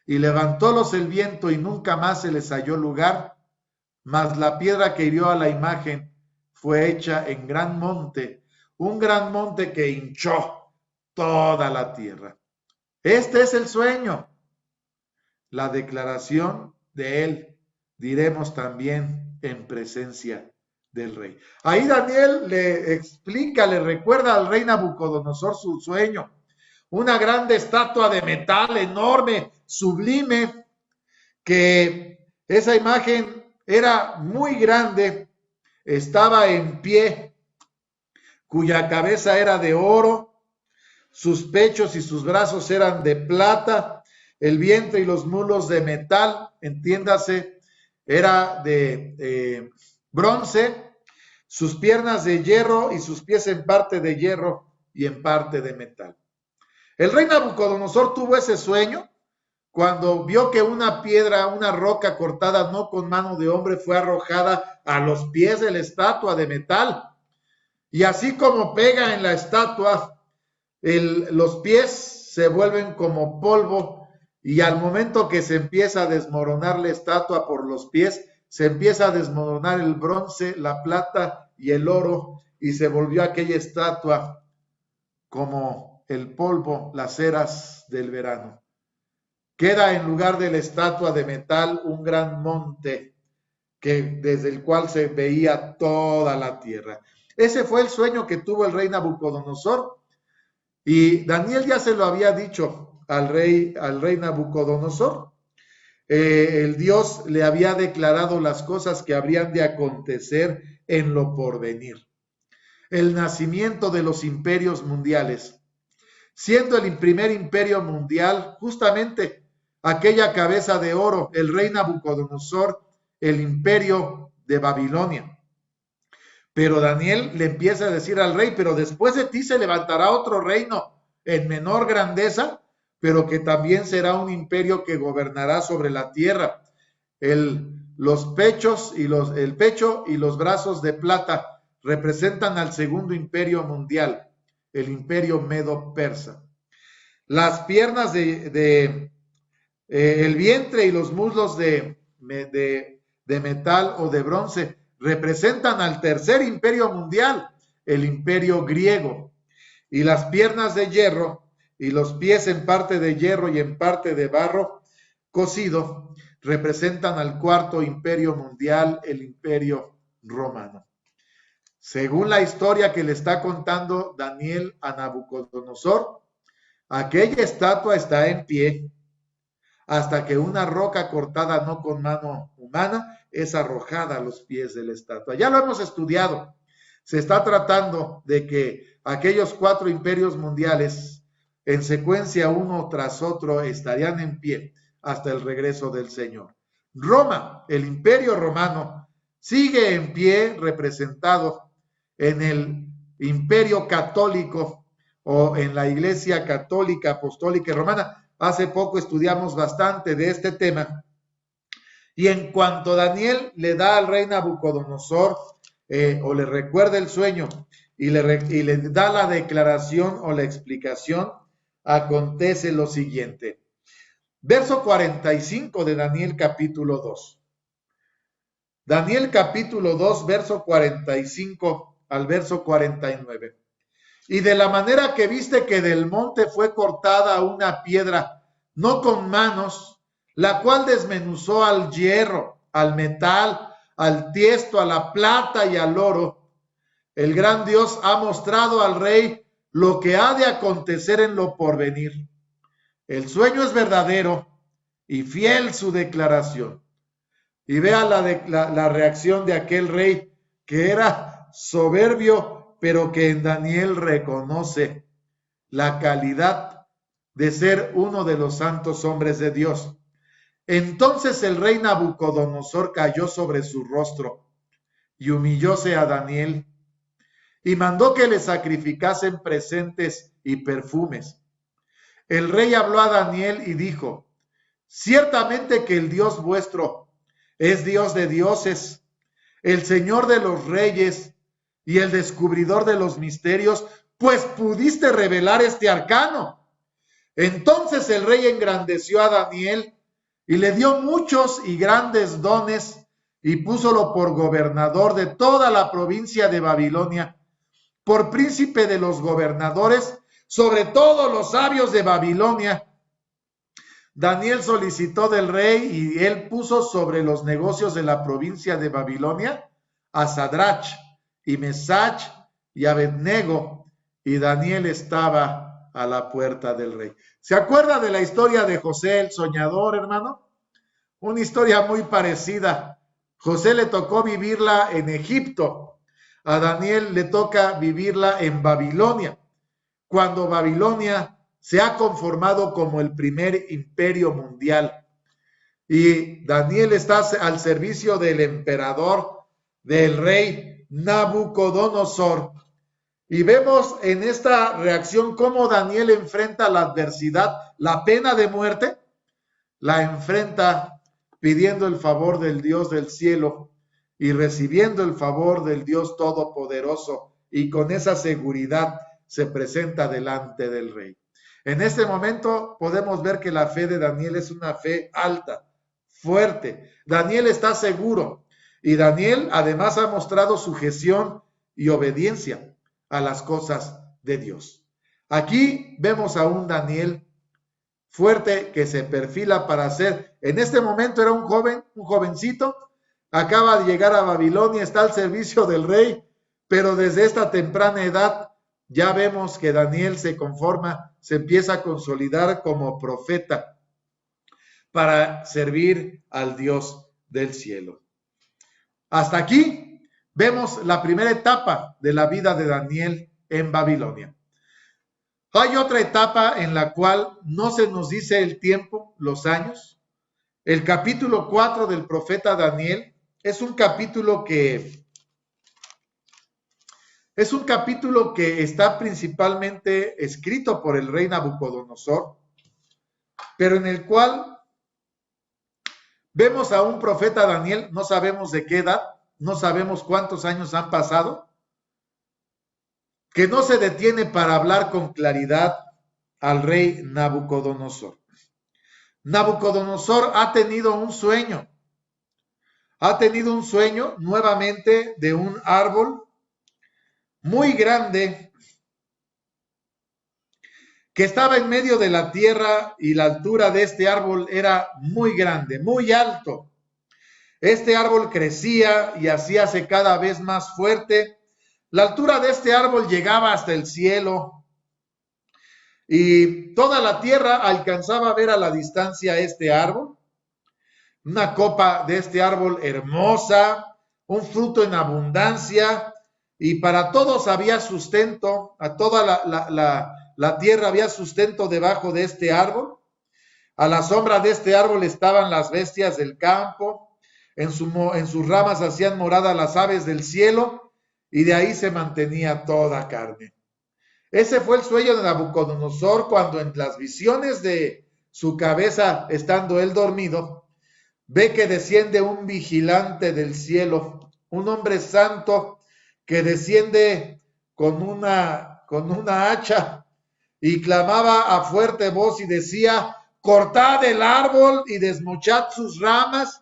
[SPEAKER 1] Y levantólos el viento y nunca más se les halló lugar, mas la piedra que hirió a la imagen fue hecha en gran monte, un gran monte que hinchó toda la tierra. Este es el sueño, la declaración de él, diremos también en presencia del rey. Ahí Daniel le explica, le recuerda al rey Nabucodonosor su sueño. Una grande estatua de metal enorme, sublime, que esa imagen era muy grande, estaba en pie, cuya cabeza era de oro, sus pechos y sus brazos eran de plata, el vientre y los muslos de metal, entiéndase, era de bronce, sus piernas de hierro y sus pies en parte de hierro y en parte de metal. El rey Nabucodonosor tuvo ese sueño cuando vio que una piedra, una roca cortada no con mano de hombre fue arrojada a los pies de la estatua de metal. Y así como pega en la estatua, los pies se vuelven como polvo y al momento que se empieza a desmoronar la estatua por los pies, se empieza a desmoronar el bronce, la plata y el oro y se volvió aquella estatua como el polvo, las ceras del verano. Queda en lugar de la estatua de metal un gran monte desde el cual se veía toda la tierra. Ese fue el sueño que tuvo el rey Nabucodonosor y Daniel ya se lo había dicho al rey Nabucodonosor. El Dios le había declarado las cosas que habrían de acontecer en lo porvenir. El nacimiento de los imperios mundiales, siendo el primer imperio mundial justamente aquella cabeza de oro, el rey Nabucodonosor, el imperio de Babilonia. Pero Daniel le empieza a decir al rey, pero después de ti se levantará otro reino en menor grandeza, pero que también será un imperio que gobernará sobre la tierra. El pecho y los brazos de plata representan al segundo imperio mundial, el imperio medo-persa. Las piernas el vientre y los muslos de metal o de bronce representan al tercer imperio mundial, el imperio griego. Y las piernas de hierro y los pies en parte de hierro y en parte de barro cocido representan al cuarto imperio mundial, el imperio romano. Según la historia que le está contando Daniel a Nabucodonosor, aquella estatua está en pie hasta que una roca cortada no con mano humana es arrojada a los pies de la estatua. Ya lo hemos estudiado. Se está tratando de que aquellos 4 imperios mundiales, en secuencia uno tras otro, estarían en pie hasta el regreso del Señor. Roma, el imperio romano, sigue en pie representado en el imperio católico o en la iglesia católica, apostólica y romana. Hace poco estudiamos bastante de este tema. Y en cuanto Daniel le da al rey Nabucodonosor o le recuerda el sueño y le da la declaración o la explicación, acontece lo siguiente. Verso 45 de Daniel capítulo 2. Daniel capítulo 2, verso 45 al verso 49. Y de la manera que viste que del monte fue cortada una piedra, no con manos, la cual desmenuzó al hierro, al metal, al tiesto, a la plata y al oro, el gran Dios ha mostrado al rey lo que ha de acontecer en lo porvenir. El sueño es verdadero y fiel su declaración. Y vea la reacción de aquel rey que era soberbio, pero que en Daniel reconoce la calidad de ser uno de los santos hombres de Dios. Entonces el rey Nabucodonosor cayó sobre su rostro y humillóse a Daniel y mandó que le sacrificasen presentes y perfumes. El rey habló a Daniel y dijo: ciertamente que el Dios vuestro es Dios de dioses, el Señor de los reyes y el descubridor de los misterios, pues pudiste revelar este arcano. Entonces el rey engrandeció a Daniel y le dio muchos y grandes dones y púsolo por gobernador de toda la provincia de Babilonia, por príncipe de los gobernadores, sobre todos los sabios de Babilonia. Daniel solicitó del rey y él puso sobre los negocios de la provincia de Babilonia a Sadrach y Mesach y Abednego, y Daniel estaba a la puerta del rey. ¿Se acuerda de la historia de José el soñador, hermano? Una historia muy parecida. José le tocó vivirla en Egipto, a Daniel le toca vivirla en Babilonia. cuando Babilonia se ha conformado como el primer imperio mundial. Y Daniel está al servicio del emperador, del rey Nabucodonosor. Y vemos en esta reacción cómo Daniel enfrenta la adversidad, la pena de muerte, la enfrenta pidiendo el favor del Dios del cielo y recibiendo el favor del Dios Todopoderoso, y con esa seguridad se presenta delante del rey. En este momento podemos ver que la fe de Daniel es una fe alta, fuerte. Daniel está seguro, y Daniel además ha mostrado sujeción y obediencia a las cosas de Dios. Aquí vemos a un Daniel fuerte que se perfila para ser, en este momento era un joven, un jovencito, acaba de llegar a Babilonia, está al servicio del rey, pero desde esta temprana edad ya vemos que Daniel se conforma, se empieza a consolidar como profeta para servir al Dios del cielo. Hasta aquí vemos la primera etapa de la vida de Daniel en Babilonia. Hay otra etapa en la cual no se nos dice el tiempo, los años. El capítulo 4 del profeta Daniel es un capítulo que está principalmente escrito por el rey Nabucodonosor, pero en el cual vemos a un profeta Daniel, no sabemos de qué edad, no sabemos cuántos años han pasado, que no se detiene para hablar con claridad al rey Nabucodonosor. Nabucodonosor ha tenido un sueño nuevamente de un árbol muy grande que estaba en medio de la tierra, y la altura de este árbol era muy grande, muy alto. Este árbol crecía y hacíase cada vez más fuerte. La altura de este árbol llegaba hasta el cielo, y toda la tierra alcanzaba a ver a la distancia este árbol. Una copa de este árbol hermosa, un fruto en abundancia, y para todos había sustento, a toda la tierra había sustento debajo de este árbol. A la sombra de este árbol estaban las bestias del campo, en sus ramas hacían morada las aves del cielo, y de ahí se mantenía toda carne. Ese fue el sueño de Nabucodonosor, cuando en las visiones de su cabeza, estando él dormido, ve que desciende un vigilante del cielo, un hombre santo que desciende con una hacha, y clamaba a fuerte voz y decía: cortad el árbol y desmochad sus ramas,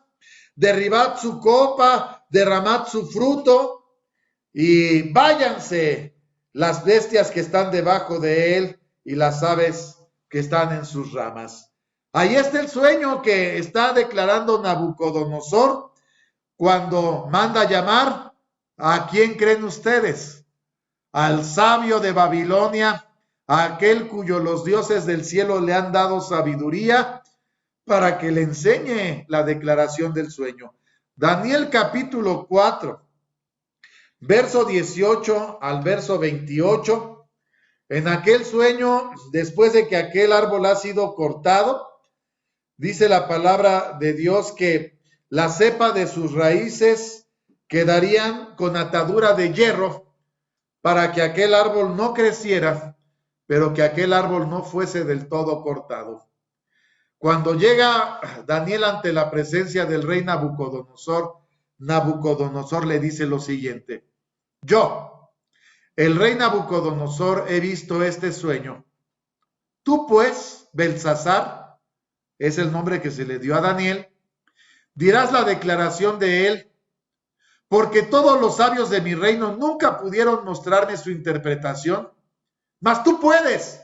[SPEAKER 1] derribad su copa, derramad su fruto, y váyanse las bestias que están debajo de él y las aves que están en sus ramas. Ahí está el sueño que está declarando Nabucodonosor cuando manda llamar. ¿A quién creen ustedes? Al sabio de Babilonia, a aquel cuyo los dioses del cielo le han dado sabiduría para que le enseñe la declaración del sueño. Daniel capítulo 4, verso 18 al verso 28. En aquel sueño, después de que aquel árbol ha sido cortado, dice la palabra de Dios que la cepa de sus raíces quedarían con atadura de hierro para que aquel árbol no creciera, pero que aquel árbol no fuese del todo cortado. Cuando llega Daniel ante la presencia del rey Nabucodonosor, Nabucodonosor le dice lo siguiente: yo, el rey Nabucodonosor, he visto este sueño. Tú pues, Belsasar, es el nombre que se le dio a Daniel, dirás la declaración de él, porque todos los sabios de mi reino nunca pudieron mostrarme su interpretación, mas tú puedes,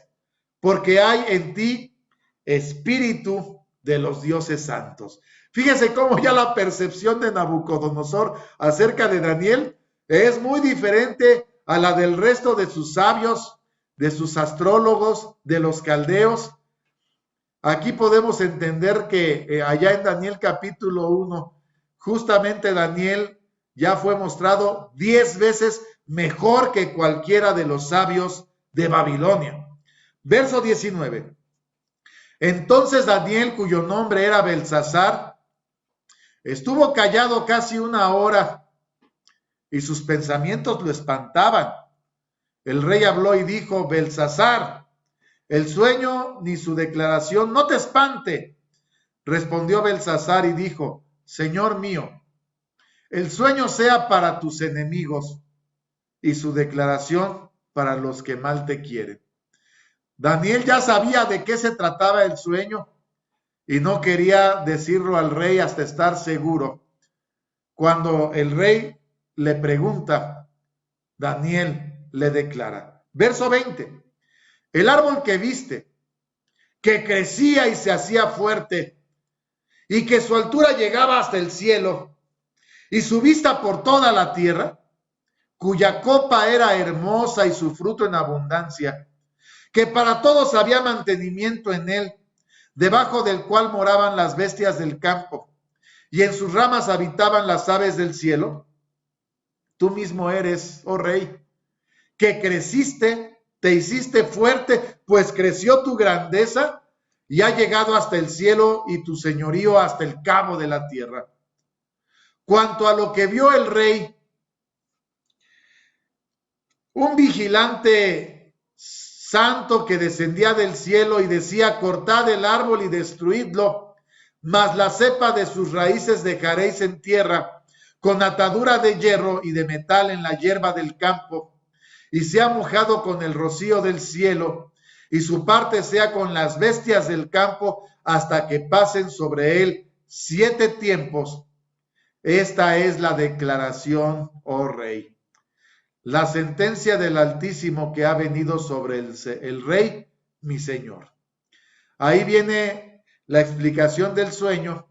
[SPEAKER 1] porque hay en ti espíritu de los dioses santos. Fíjese cómo ya la percepción de Nabucodonosor acerca de Daniel es muy diferente a la del resto de sus sabios, de sus astrólogos, de los caldeos. Aquí podemos entender que allá en Daniel capítulo 1, justamente Daniel ya fue mostrado 10 veces mejor que cualquiera de los sabios de Babilonia. Verso 19. Entonces Daniel, cuyo nombre era Belsasar, estuvo callado casi una hora y sus pensamientos lo espantaban. El rey habló y dijo: Belsasar, el sueño ni su declaración no te espante. Respondió Belsasar y dijo: Señor mío, el sueño sea para tus enemigos y su declaración para los que mal te quieren. Daniel ya sabía de qué se trataba el sueño y no quería decirlo al rey hasta estar seguro. Cuando el rey le pregunta, Daniel le declara. Verso 20. El árbol que viste, que crecía y se hacía fuerte, y que su altura llegaba hasta el cielo, y su vista por toda la tierra, cuya copa era hermosa y su fruto en abundancia, que para todos había mantenimiento en él, debajo del cual moraban las bestias del campo, y en sus ramas habitaban las aves del cielo. Tú mismo eres, oh rey, que creciste, te hiciste fuerte, pues creció tu grandeza y ha llegado hasta el cielo y tu señorío hasta el cabo de la tierra. Cuanto a lo que vio el rey, un vigilante santo que descendía del cielo y decía: cortad el árbol y destruidlo, mas la cepa de sus raíces dejaréis en tierra, con atadura de hierro y de metal en la hierba del campo, y sea mojado con el rocío del cielo, y su parte sea con las bestias del campo, hasta que pasen sobre él 7 tiempos. Esta es la declaración, oh rey. La sentencia del Altísimo que ha venido sobre el rey, mi señor. Ahí viene la explicación del sueño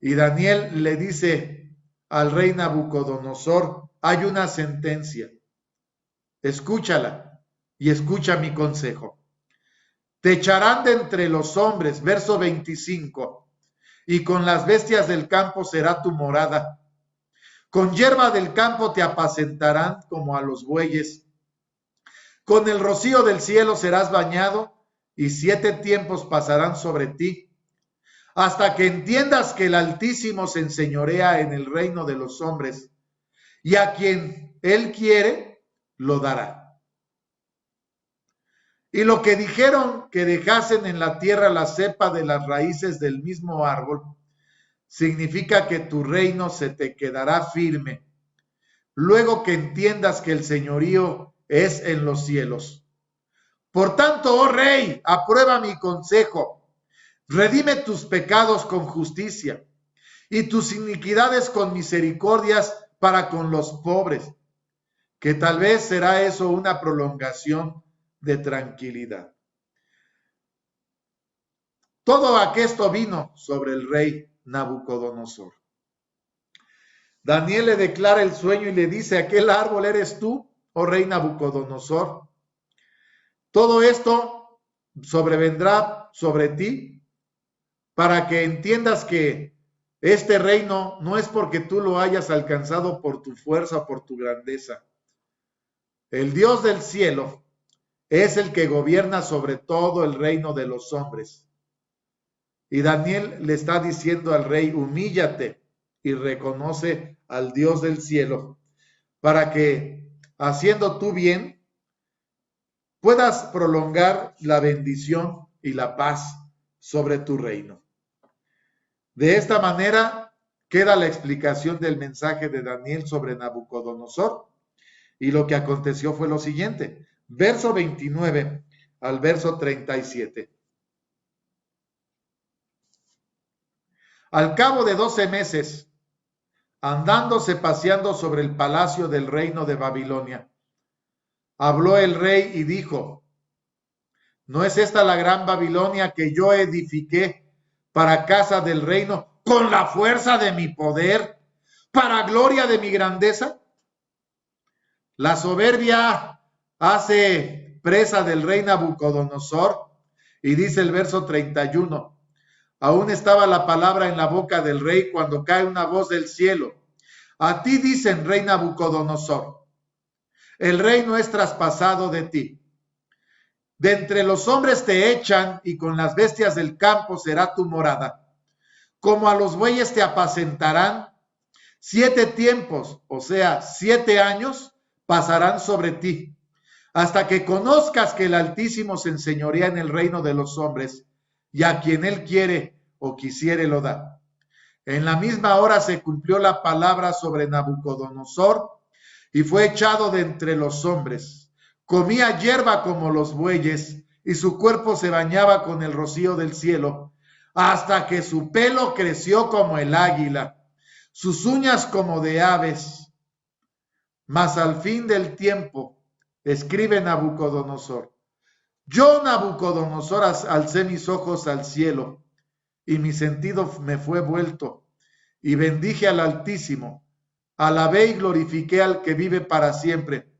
[SPEAKER 1] y Daniel le dice al rey Nabucodonosor: hay una sentencia, escúchala y escucha mi consejo. Te echarán de entre los hombres, verso 25, y con las bestias del campo será tu morada. Con hierba del campo te apacentarán como a los bueyes. Con el rocío del cielo serás bañado, y 7 tiempos pasarán sobre ti, hasta que entiendas que el Altísimo se enseñorea en el reino de los hombres, y a quien Él quiere, lo dará. Y lo que dijeron que dejasen en la tierra la cepa de las raíces del mismo árbol, significa que tu reino se te quedará firme, luego que entiendas que el señorío es en los cielos. Por tanto, oh rey, aprueba mi consejo, redime tus pecados con justicia y tus iniquidades con misericordias para con los pobres, que tal vez será eso una prolongación de tranquilidad. Todo aquesto vino sobre el rey Nabucodonosor. Daniel le declara el sueño y le dice: aquel árbol eres tú, oh rey Nabucodonosor. Todo esto sobrevendrá sobre ti para que entiendas que este reino no es porque tú lo hayas alcanzado por tu fuerza o por tu grandeza. El Dios del cielo es el que gobierna sobre todo el reino de los hombres. Y Daniel le está diciendo al rey: humíllate y reconoce al Dios del cielo, para que, haciendo tú bien, puedas prolongar la bendición y la paz sobre tu reino. De esta manera queda la explicación del mensaje de Daniel sobre Nabucodonosor. Y lo que aconteció fue lo siguiente: verso 29 al verso 37. Al cabo de 12 meses, andándose paseando sobre el palacio del reino de Babilonia, habló el rey y dijo: ¿no es esta la gran Babilonia que yo edifiqué para casa del reino con la fuerza de mi poder, para gloria de mi grandeza? La soberbia hace presa del rey Nabucodonosor, y dice el verso 31: aún estaba la palabra en la boca del rey cuando cae una voz del cielo: a ti dicen, rey Nabucodonosor, el reino es traspasado de ti, De entre los hombres te echan, y con las bestias del campo será tu morada. Como a los bueyes te apacentarán, 7 tiempos, o sea, 7 años, pasarán sobre ti, hasta que conozcas que el Altísimo se enseñorea en el reino de los hombres, y a quien él quiere o quisiere lo da. En la misma hora se cumplió la palabra sobre Nabucodonosor, y fue echado de entre los hombres. Comía hierba como los bueyes, y su cuerpo se bañaba con el rocío del cielo, hasta que su pelo creció como el águila, sus uñas como de aves. Mas al fin del tiempo, escribe Nabucodonosor, yo, Nabucodonosor, alcé mis ojos al cielo, y mi sentido me fue vuelto, y bendije al Altísimo, alabé y glorifiqué al que vive para siempre,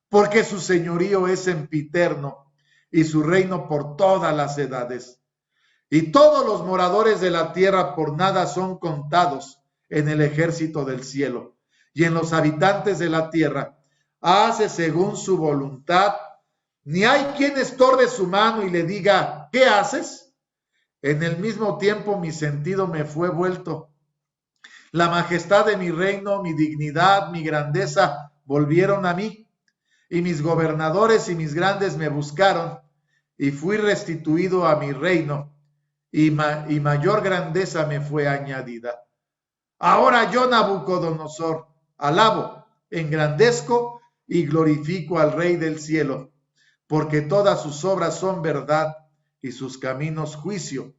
[SPEAKER 1] porque su señorío es sempiterno, y su reino por todas las edades. Y todos los moradores de la tierra por nada son contados en el ejército del cielo, y en los habitantes de la tierra hace según su voluntad. Ni hay quien estorbe su mano y le diga, ¿qué haces? En el mismo tiempo mi sentido me fue vuelto. La majestad de mi reino, mi dignidad, mi grandeza volvieron a mí, y mis gobernadores y mis grandes me buscaron, y fui restituido a mi reino, y mayor grandeza me fue añadida. Ahora yo, Nabucodonosor, alabo, engrandezco y glorifico al Rey del cielo, porque todas sus obras son verdad y sus caminos juicio,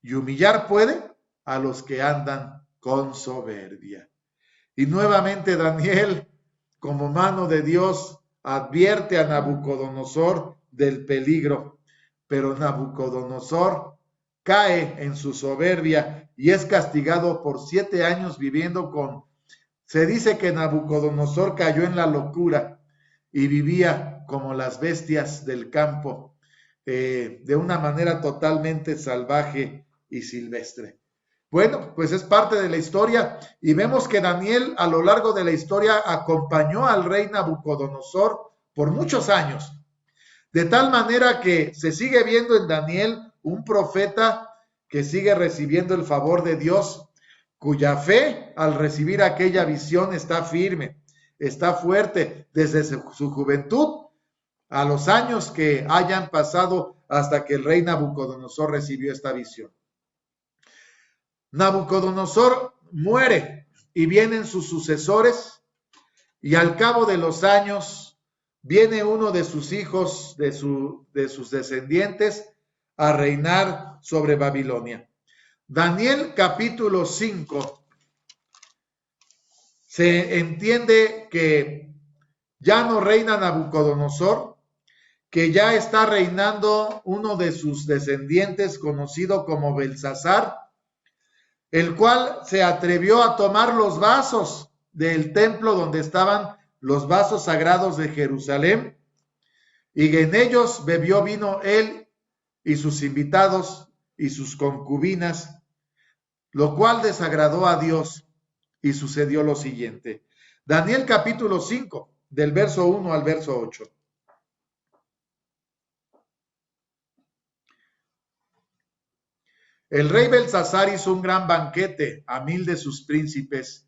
[SPEAKER 1] y humillar puede a los que andan con soberbia. Y nuevamente Daniel, como mano de Dios, advierte a Nabucodonosor del peligro, pero Nabucodonosor cae en su soberbia y es castigado por 7 años viviendo con... Se dice que Nabucodonosor cayó en la locura y vivía como las bestias del campo, de una manera totalmente salvaje y silvestre. Bueno, pues es parte de la historia y vemos que Daniel a lo largo de la historia acompañó al rey Nabucodonosor por muchos años, de tal manera que se sigue viendo en Daniel un profeta que sigue recibiendo el favor de Dios, cuya fe al recibir aquella visión está firme, está fuerte desde su juventud a los años que hayan pasado hasta que el rey Nabucodonosor recibió esta visión. Nabucodonosor muere y vienen sus sucesores, y al cabo de los años viene uno de sus hijos, de sus descendientes, a reinar sobre Babilonia. Daniel capítulo 5, se entiende que ya no reina Nabucodonosor, que ya está reinando uno de sus descendientes conocido como Belsasar, el cual se atrevió a tomar los vasos del templo donde estaban los vasos sagrados de Jerusalén, y en ellos bebió vino él y sus invitados y sus concubinas, lo cual desagradó a Dios, y sucedió lo siguiente. Daniel capítulo 5, del verso 1 al verso 8. El rey Belsasar hizo un gran banquete a 1000 de sus príncipes,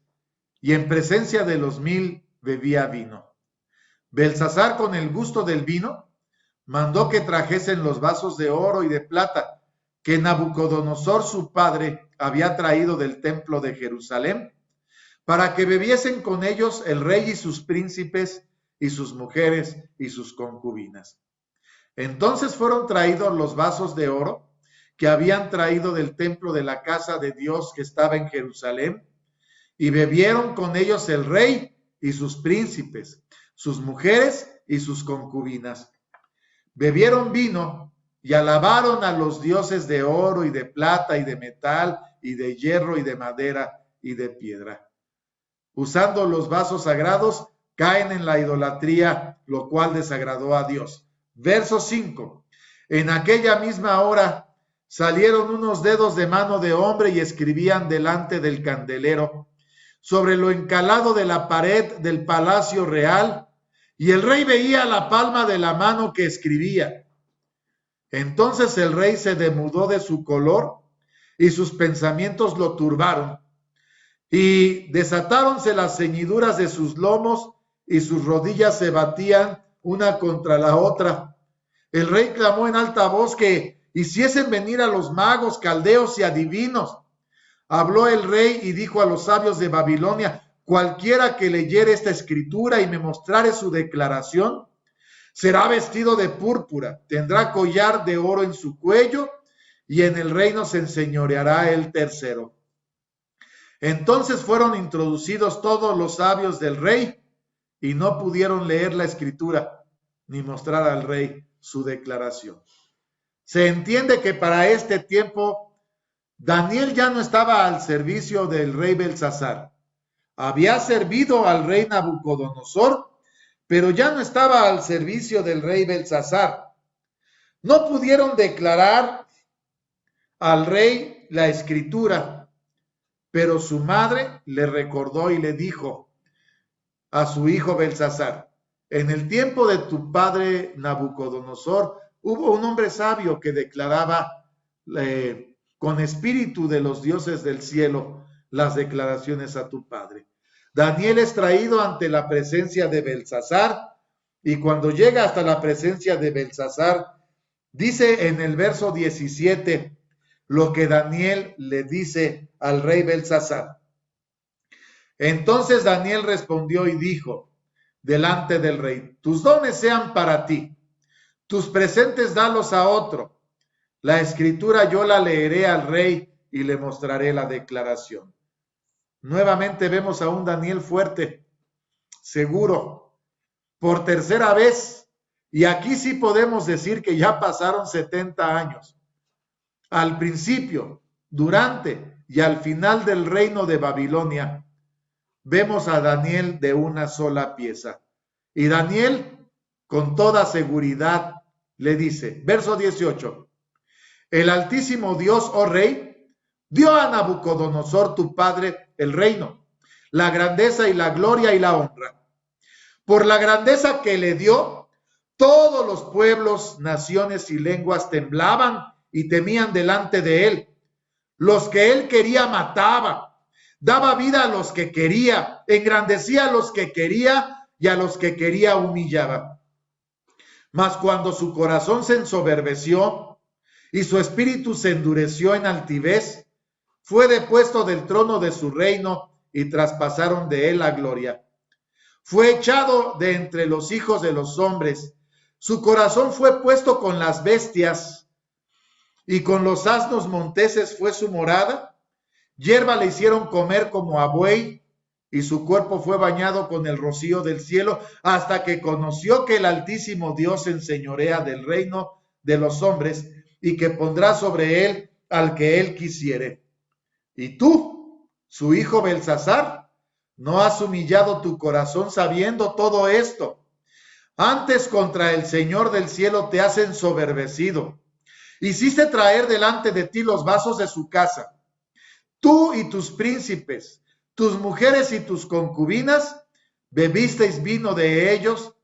[SPEAKER 1] y en presencia de los 1000 bebía vino. Belsasar, con el gusto del vino, mandó que trajesen los vasos de oro y de plata que Nabucodonosor su padre había traído del templo de Jerusalén, para que bebiesen con ellos el rey y sus príncipes y sus mujeres y sus concubinas. Entonces fueron traídos los vasos de oro que habían traído del templo de la casa de Dios que estaba en Jerusalén, y bebieron con ellos el rey y sus príncipes, sus mujeres y sus concubinas. Bebieron vino y alabaron a los dioses de oro y de plata y de metal y de hierro y de madera y de piedra. Usando los vasos sagrados, caen en la idolatría, lo cual desagradó a Dios. Verso 5. En aquella misma hora salieron unos dedos de mano de hombre y escribían delante del candelero sobre lo encalado de la pared del palacio real, y el rey veía la palma de la mano que escribía. Entonces el rey se demudó de su color y sus pensamientos lo turbaron. Y desatáronse las ceñiduras de sus lomos y sus rodillas se batían una contra la otra. El rey clamó en alta voz que hiciesen venir a los magos, caldeos y adivinos. Habló el rey y dijo a los sabios de Babilonia: cualquiera que leyere esta escritura y me mostrare su declaración, será vestido de púrpura, tendrá collar de oro en su cuello, y en el reino se enseñoreará el tercero. Entonces fueron introducidos todos los sabios del rey, y no pudieron leer la escritura, ni mostrar al rey su declaración. Se entiende que para este tiempo Daniel ya no estaba al servicio del rey Belsasar. Había servido al rey Nabucodonosor, pero ya no estaba al servicio del rey Belsasar. No pudieron declarar al rey la escritura, pero su madre le recordó y le dijo a su hijo Belsasar: en el tiempo de tu padre Nabucodonosor hubo un hombre sabio que declaraba con espíritu de los dioses del cielo las declaraciones a tu padre. Daniel es traído ante la presencia de Belsasar, y cuando llega hasta la presencia de Belsasar, dice en el verso 17 lo que Daniel le dice al rey Belsasar. Entonces Daniel respondió y dijo delante del rey: tus dones sean para ti, tus presentes dalos a otro. La escritura yo la leeré al rey y le mostraré la declaración. Nuevamente vemos a un Daniel fuerte, seguro, por tercera vez, y aquí sí podemos decir que ya pasaron 70 años. Al principio, durante y al final del reino de Babilonia, vemos a Daniel de una sola pieza. Y Daniel, con toda seguridad, le dice, verso 18, el Altísimo Dios, oh rey, dio a Nabucodonosor tu padre el reino, la grandeza y la gloria y la honra. Por la grandeza que le dio, todos los pueblos, naciones y lenguas temblaban y temían delante de él. Los que él quería mataba, daba vida a los que quería, engrandecía a los que quería y a los que quería humillaba. Mas cuando su corazón se ensoberbeció y su espíritu se endureció en altivez, fue depuesto del trono de su reino y traspasaron de él la gloria. Fue echado de entre los hijos de los hombres. Su corazón fue puesto con las bestias y con los asnos monteses fue su morada. Hierba le hicieron comer como a buey y su cuerpo fue bañado con el rocío del cielo hasta que conoció que el Altísimo Dios se enseñorea del reino de los hombres y que pondrá sobre él al que él quisiere. Y tú, su hijo Belsasar, no has humillado tu corazón sabiendo todo esto. Antes contra el Señor del cielo te has ensoberbecido. Hiciste traer delante de ti los vasos de su casa. Tú y tus príncipes, tus mujeres y tus concubinas, bebisteis vino de ellos.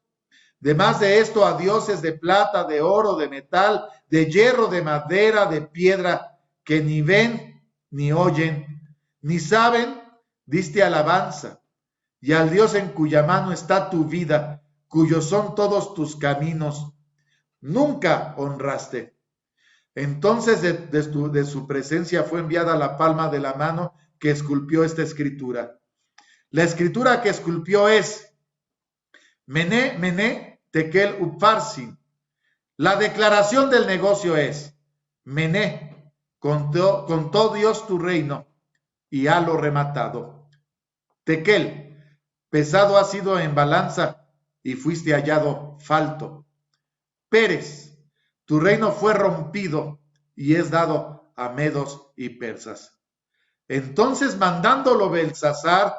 [SPEAKER 1] Demás de esto, a dioses de plata, de oro, de metal, de hierro, de madera, de piedra, que ni ven, ni oyen, ni saben, diste alabanza. Y al Dios en cuya mano está tu vida, cuyos son todos tus caminos, nunca honraste. Entonces de su presencia fue enviada la palma de la mano que esculpió esta escritura. La escritura que esculpió es Mené, Mené, Tekel, Upharsin. La declaración del negocio es Mené, contó Dios tu reino y halo rematado. Tekel, pesado has sido en balanza y fuiste hallado falto. Pérez, tu reino fue rompido y es dado a medos y persas. Entonces, mandándolo Belsasar,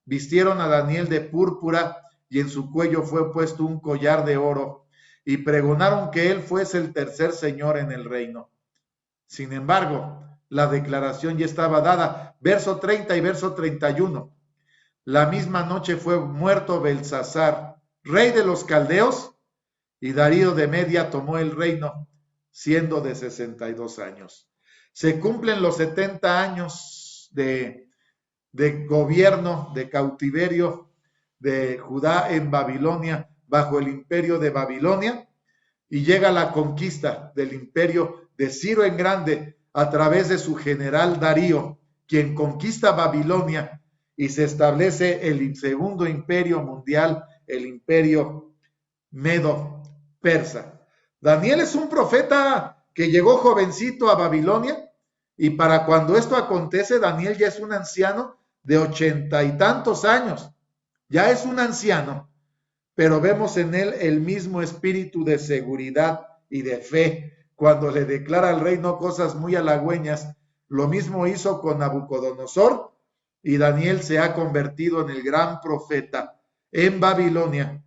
[SPEAKER 1] vistieron a Daniel de púrpura y en su cuello fue puesto un collar de oro y pregonaron que él fuese el tercer señor en el reino. Sin embargo, la declaración ya estaba dada. Verso 30 y verso 31. La misma noche fue muerto Belsasar, rey de los caldeos, y Darío de Media tomó el reino siendo de 62 años. Se cumplen los 70 años de gobierno, de cautiverio de Judá en Babilonia, bajo el imperio de Babilonia, y llega la conquista del imperio de Ciro el Grande a través de su general Darío, quien conquista Babilonia y se establece el segundo imperio mundial, el imperio medo-persa. Daniel es un profeta que llegó jovencito a Babilonia, y para cuando esto acontece, Daniel ya es un anciano de 80 y tantos años. Ya es un anciano, pero vemos en él el mismo espíritu de seguridad y de fe cuando le declara al rey no cosas muy halagüeñas. Lo mismo hizo con Nabucodonosor, y Daniel se ha convertido en el gran profeta en Babilonia,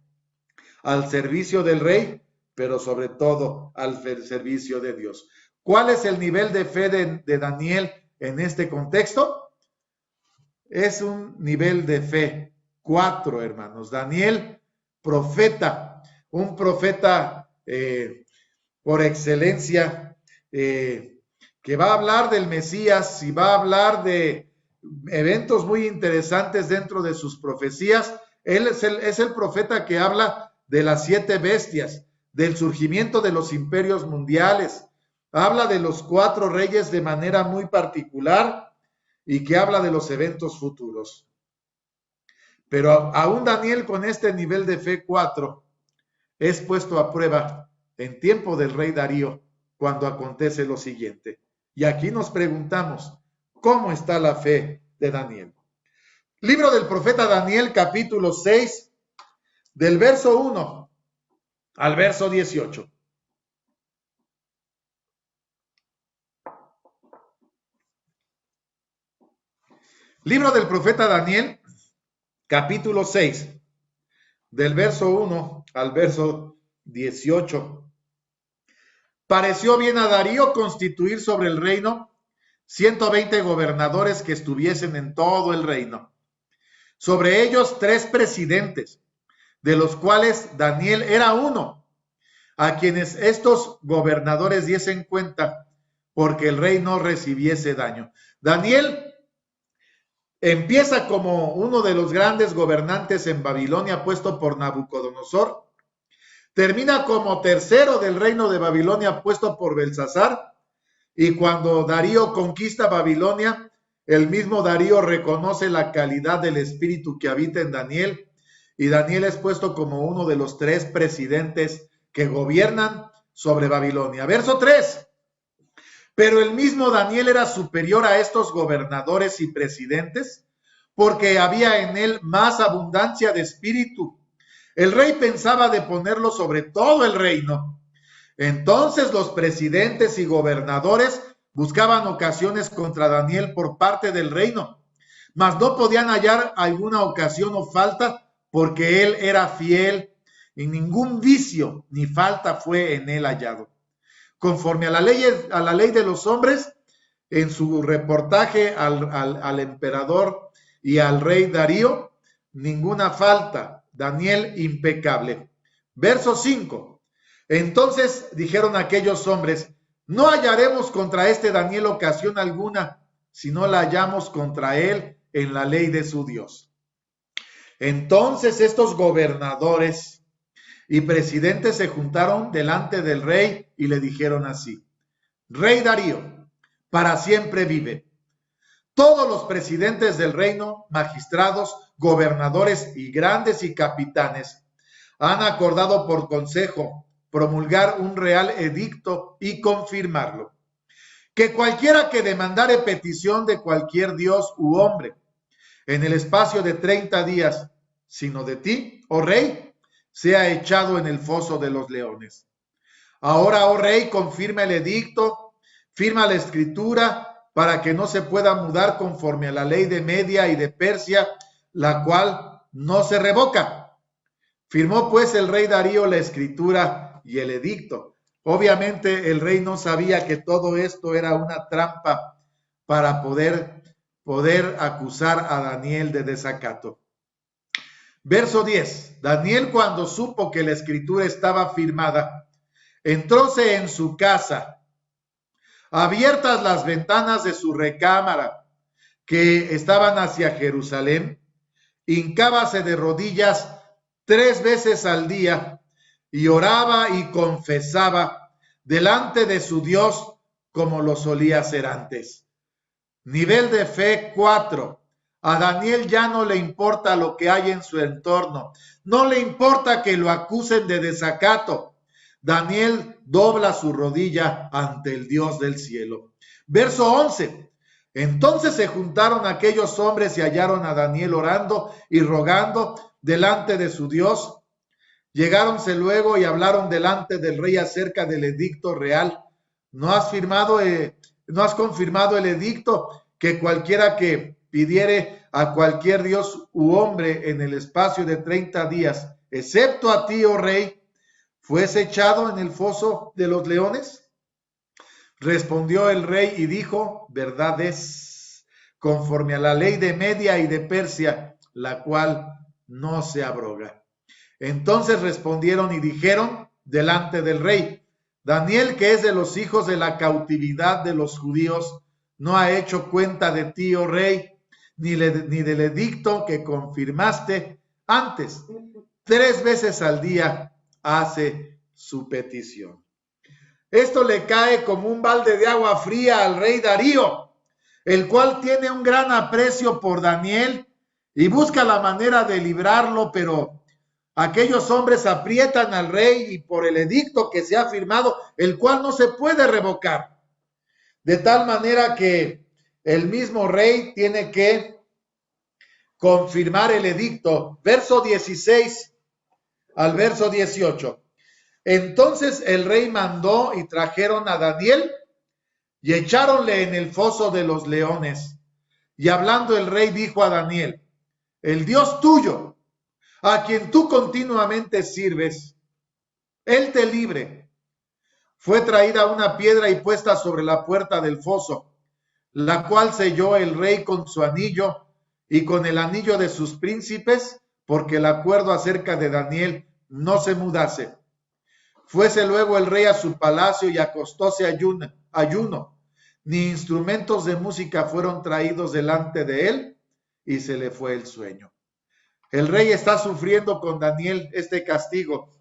[SPEAKER 1] al servicio del rey, pero sobre todo al servicio de Dios. ¿Cuál es el nivel de fe de Daniel en este contexto? Es un nivel de fe 4, hermanos. Daniel, profeta, un profeta por excelencia, que va a hablar del Mesías y va a hablar de eventos muy interesantes dentro de sus profecías. Él es el profeta que habla de las 7 bestias, del surgimiento de los imperios mundiales, habla de los 4 reyes de manera muy particular y que habla de los eventos futuros. Pero aún Daniel, con este nivel de fe 4, es puesto a prueba en tiempo del rey Darío, cuando acontece lo siguiente. Y aquí nos preguntamos, ¿cómo está la fe de Daniel? Libro del profeta Daniel, capítulo 6, del verso 1 al verso 18. Libro del profeta Daniel, capítulo 6, del verso 1 al verso 18. Pareció bien a Darío constituir sobre el reino 120 gobernadores que estuviesen en todo el reino. Sobre ellos 3 presidentes, de los cuales Daniel era uno, a quienes estos gobernadores diesen cuenta, porque el rey no recibiese daño. Daniel empieza como uno de los grandes gobernantes en Babilonia, puesto por Nabucodonosor. Termina como tercero del reino de Babilonia, puesto por Belsasar. Y cuando Darío conquista Babilonia, el mismo Darío reconoce la calidad del espíritu que habita en Daniel, y Daniel es puesto como uno de los 3 presidentes que gobiernan sobre Babilonia. Verso 3. Pero el mismo Daniel era superior a estos gobernadores y presidentes, porque había en él más abundancia de espíritu. El rey pensaba de ponerlo sobre todo el reino. Entonces los presidentes y gobernadores buscaban ocasiones contra Daniel por parte del reino, mas no podían hallar alguna ocasión o falta, porque él era fiel y ningún vicio ni falta fue en él hallado. Conforme a la ley de los hombres, en su reportaje al emperador y al rey Darío, ninguna falta. Daniel impecable. Verso 5. Entonces dijeron aquellos hombres, no hallaremos contra este Daniel ocasión alguna, si no la hallamos contra él en la ley de su Dios. Entonces estos gobernadores y presidentes se juntaron delante del rey y le dijeron así: Rey Darío, para siempre vive. Todos los presidentes del reino, magistrados, gobernadores y grandes y capitanes han acordado por consejo promulgar un real edicto y confirmarlo, que cualquiera que demandare petición de cualquier dios u hombre en el espacio de 30 días, sino de ti, oh rey, sea echado en el foso de los leones. Ahora, oh rey, confirma el edicto, firma la escritura, para que no se pueda mudar conforme a la ley de Media y de Persia, la cual no se revoca. Firmó pues el rey Darío la escritura y el edicto. Obviamente el rey no sabía que todo esto era una trampa para poder acusar a Daniel de desacato. Verso 10. Daniel, cuando supo que la escritura estaba firmada, entróse en su casa, abiertas las ventanas de su recámara, que estaban hacia Jerusalén, hincábase de rodillas 3 veces al día y oraba y confesaba delante de su Dios como lo solía hacer antes. Nivel de fe 4. A Daniel ya no le importa lo que hay en su entorno. No le importa que lo acusen de desacato. Daniel dobla su rodilla ante el Dios del cielo. Verso 11. Entonces se juntaron aquellos hombres y hallaron a Daniel orando y rogando delante de su Dios. Llegáronse luego y hablaron delante del rey acerca del edicto real. ¿No has confirmado el edicto que cualquiera que pidiere a cualquier dios u hombre en el espacio de 30 días, excepto a ti, oh rey, fuese echado en el foso de los leones? Respondió el rey y dijo, verdad es, conforme a la ley de Media y de Persia, la cual no se abroga. Entonces respondieron y dijeron delante del rey, Daniel, que es de los hijos de la cautividad de los judíos, no ha hecho cuenta de ti, oh rey, ni del edicto que confirmaste antes. 3 veces al día hace su petición. Esto le cae como un balde de agua fría al rey Darío, el cual tiene un gran aprecio por Daniel y busca la manera de librarlo, pero aquellos hombres aprietan al rey y por el edicto que se ha firmado, el cual no se puede revocar. De tal manera que el mismo rey tiene que confirmar el edicto. Verso 16 al verso 18. Entonces el rey mandó y trajeron a Daniel y echáronle en el foso de los leones. Y hablando el rey dijo a Daniel, el Dios tuyo, a quien tú continuamente sirves, él te libre. Fue traída una piedra y puesta sobre la puerta del foso, la cual selló el rey con su anillo y con el anillo de sus príncipes, porque el acuerdo acerca de Daniel no se mudase. Fuese luego el rey a su palacio y acostóse ayuno. Ni instrumentos de música fueron traídos delante de él, y se le fue el sueño. El rey está sufriendo con Daniel este castigo.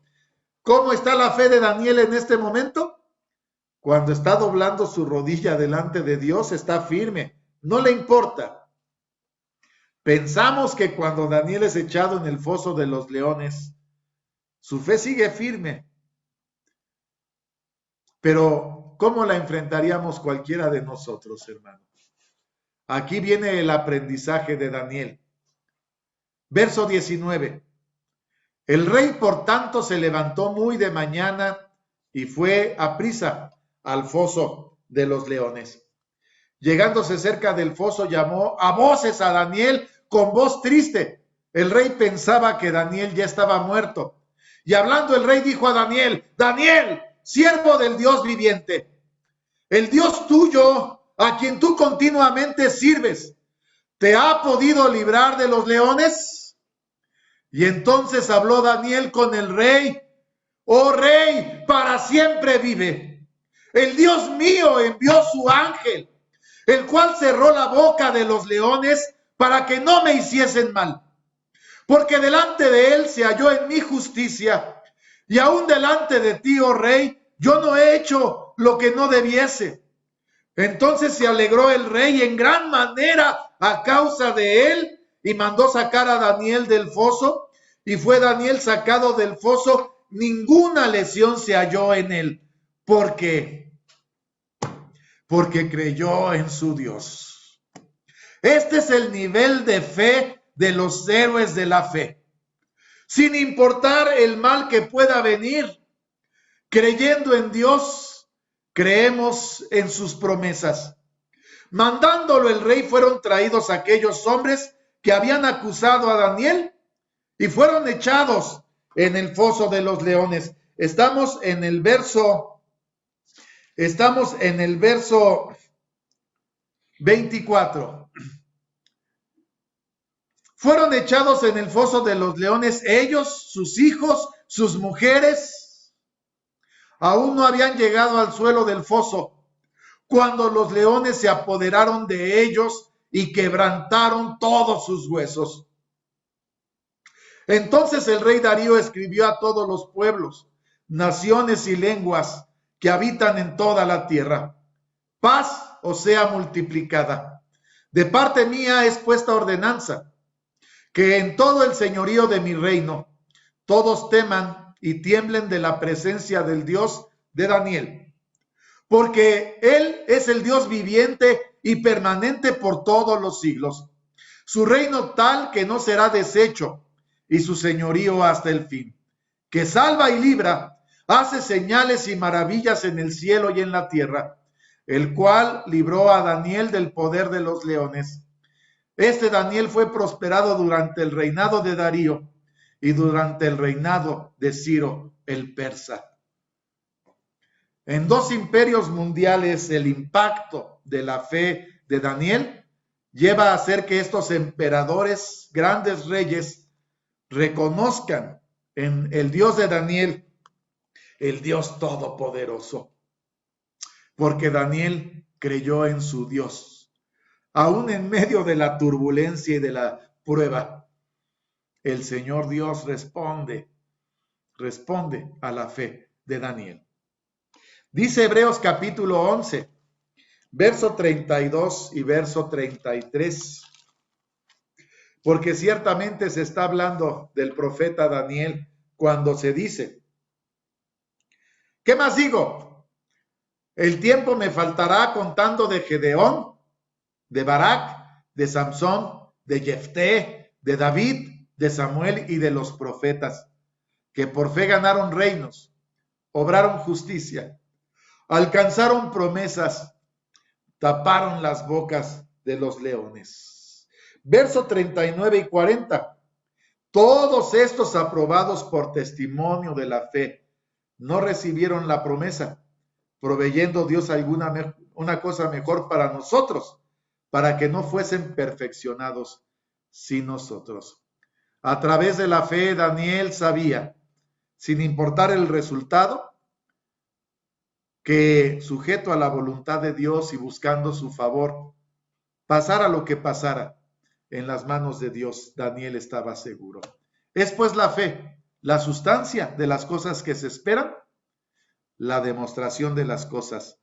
[SPEAKER 1] ¿Cómo está la fe de Daniel en este momento? Cuando está doblando su rodilla delante de Dios, está firme, no le importa. Pensamos que cuando Daniel es echado en el foso de los leones, su fe sigue firme. Pero, ¿cómo la enfrentaríamos cualquiera de nosotros, hermanos? Aquí viene el aprendizaje de Daniel. Verso 19. El rey, por tanto, se levantó muy de mañana y fue aprisa al foso de los leones. Llegándose cerca del foso, llamó a voces a Daniel con voz triste. El rey pensaba que Daniel ya estaba muerto. Y hablando el rey dijo a Daniel, Daniel, siervo del Dios viviente, el Dios tuyo, a quien tú continuamente sirves, ¿te ha podido librar de los leones? Y entonces habló Daniel con el rey, oh rey, para siempre vive. El Dios mío envió su ángel, el cual cerró la boca de los leones para que no me hiciesen mal. Porque delante de él se halló en mi justicia, y aún delante de ti, oh rey, yo no he hecho lo que no debiese. Entonces se alegró el rey en gran manera a causa de él, y mandó sacar a Daniel del foso, y fue Daniel sacado del foso, ninguna lesión se halló en él, porque creyó en su Dios. Este es el nivel de fe de los héroes de la fe. Sin importar el mal que pueda venir, creyendo en Dios, creemos en sus promesas. Mandándolo el rey, fueron traídos aquellos hombres que habían acusado a Daniel y fueron echados en el foso de los leones. Estamos en el verso 24. Fueron echados en el foso de los leones ellos, sus hijos, sus mujeres. Aún no habían llegado al suelo del foso cuando los leones se apoderaron de ellos y quebrantaron todos sus huesos. Entonces el rey Darío escribió a todos los pueblos, naciones y lenguas que habitan en toda la tierra: paz os sea multiplicada. De parte mía es puesta ordenanza, que en todo el señorío de mi reino todos teman y tiemblen de la presencia del Dios de Daniel, porque él es el Dios viviente y permanente por todos los siglos. Su reino tal que no será deshecho, y su señorío hasta el fin, que salva y libra, hace señales y maravillas en el cielo y en la tierra, el cual libró a Daniel del poder de los leones. Este Daniel fue prosperado durante el reinado de Darío y durante el reinado de Ciro el persa. En dos imperios mundiales, el impacto de la fe de Daniel lleva a hacer que estos emperadores, grandes reyes, reconozcan en el Dios de Daniel, el Dios todopoderoso, porque Daniel creyó en su Dios. Aún en medio de la turbulencia y de la prueba, el Señor Dios responde a la fe de Daniel. Dice Hebreos capítulo 11, verso 32 y verso 33. Porque ciertamente se está hablando del profeta Daniel cuando se dice: ¿qué más digo? El tiempo me faltará contando de Gedeón, de Barak, de Samsón, de Jefté, de David, de Samuel y de los profetas, que por fe ganaron reinos, obraron justicia, alcanzaron promesas, taparon las bocas de los leones. Verso 39 y 40. Todos estos, aprobados por testimonio de la fe, no recibieron la promesa, proveyendo Dios una cosa mejor para nosotros, para que no fuesen perfeccionados sin nosotros. A través de la fe, Daniel sabía, sin importar el resultado, que sujeto a la voluntad de Dios y buscando su favor, pasara lo que pasara, en las manos de Dios, Daniel estaba seguro. Es pues la fe, la sustancia de las cosas que se esperan, la demostración de las cosas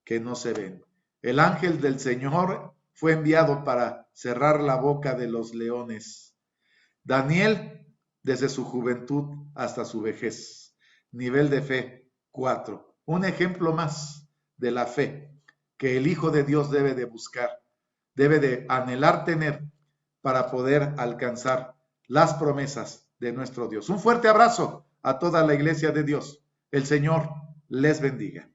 [SPEAKER 1] que no se ven. El ángel del Señor fue enviado para cerrar la boca de los leones. Daniel, desde su juventud hasta su vejez. Nivel de fe 4. Un ejemplo más de la fe que el Hijo de Dios debe de buscar, debe de anhelar tener para poder alcanzar las promesas de nuestro Dios. Un fuerte abrazo a toda la iglesia de Dios. El Señor les bendiga.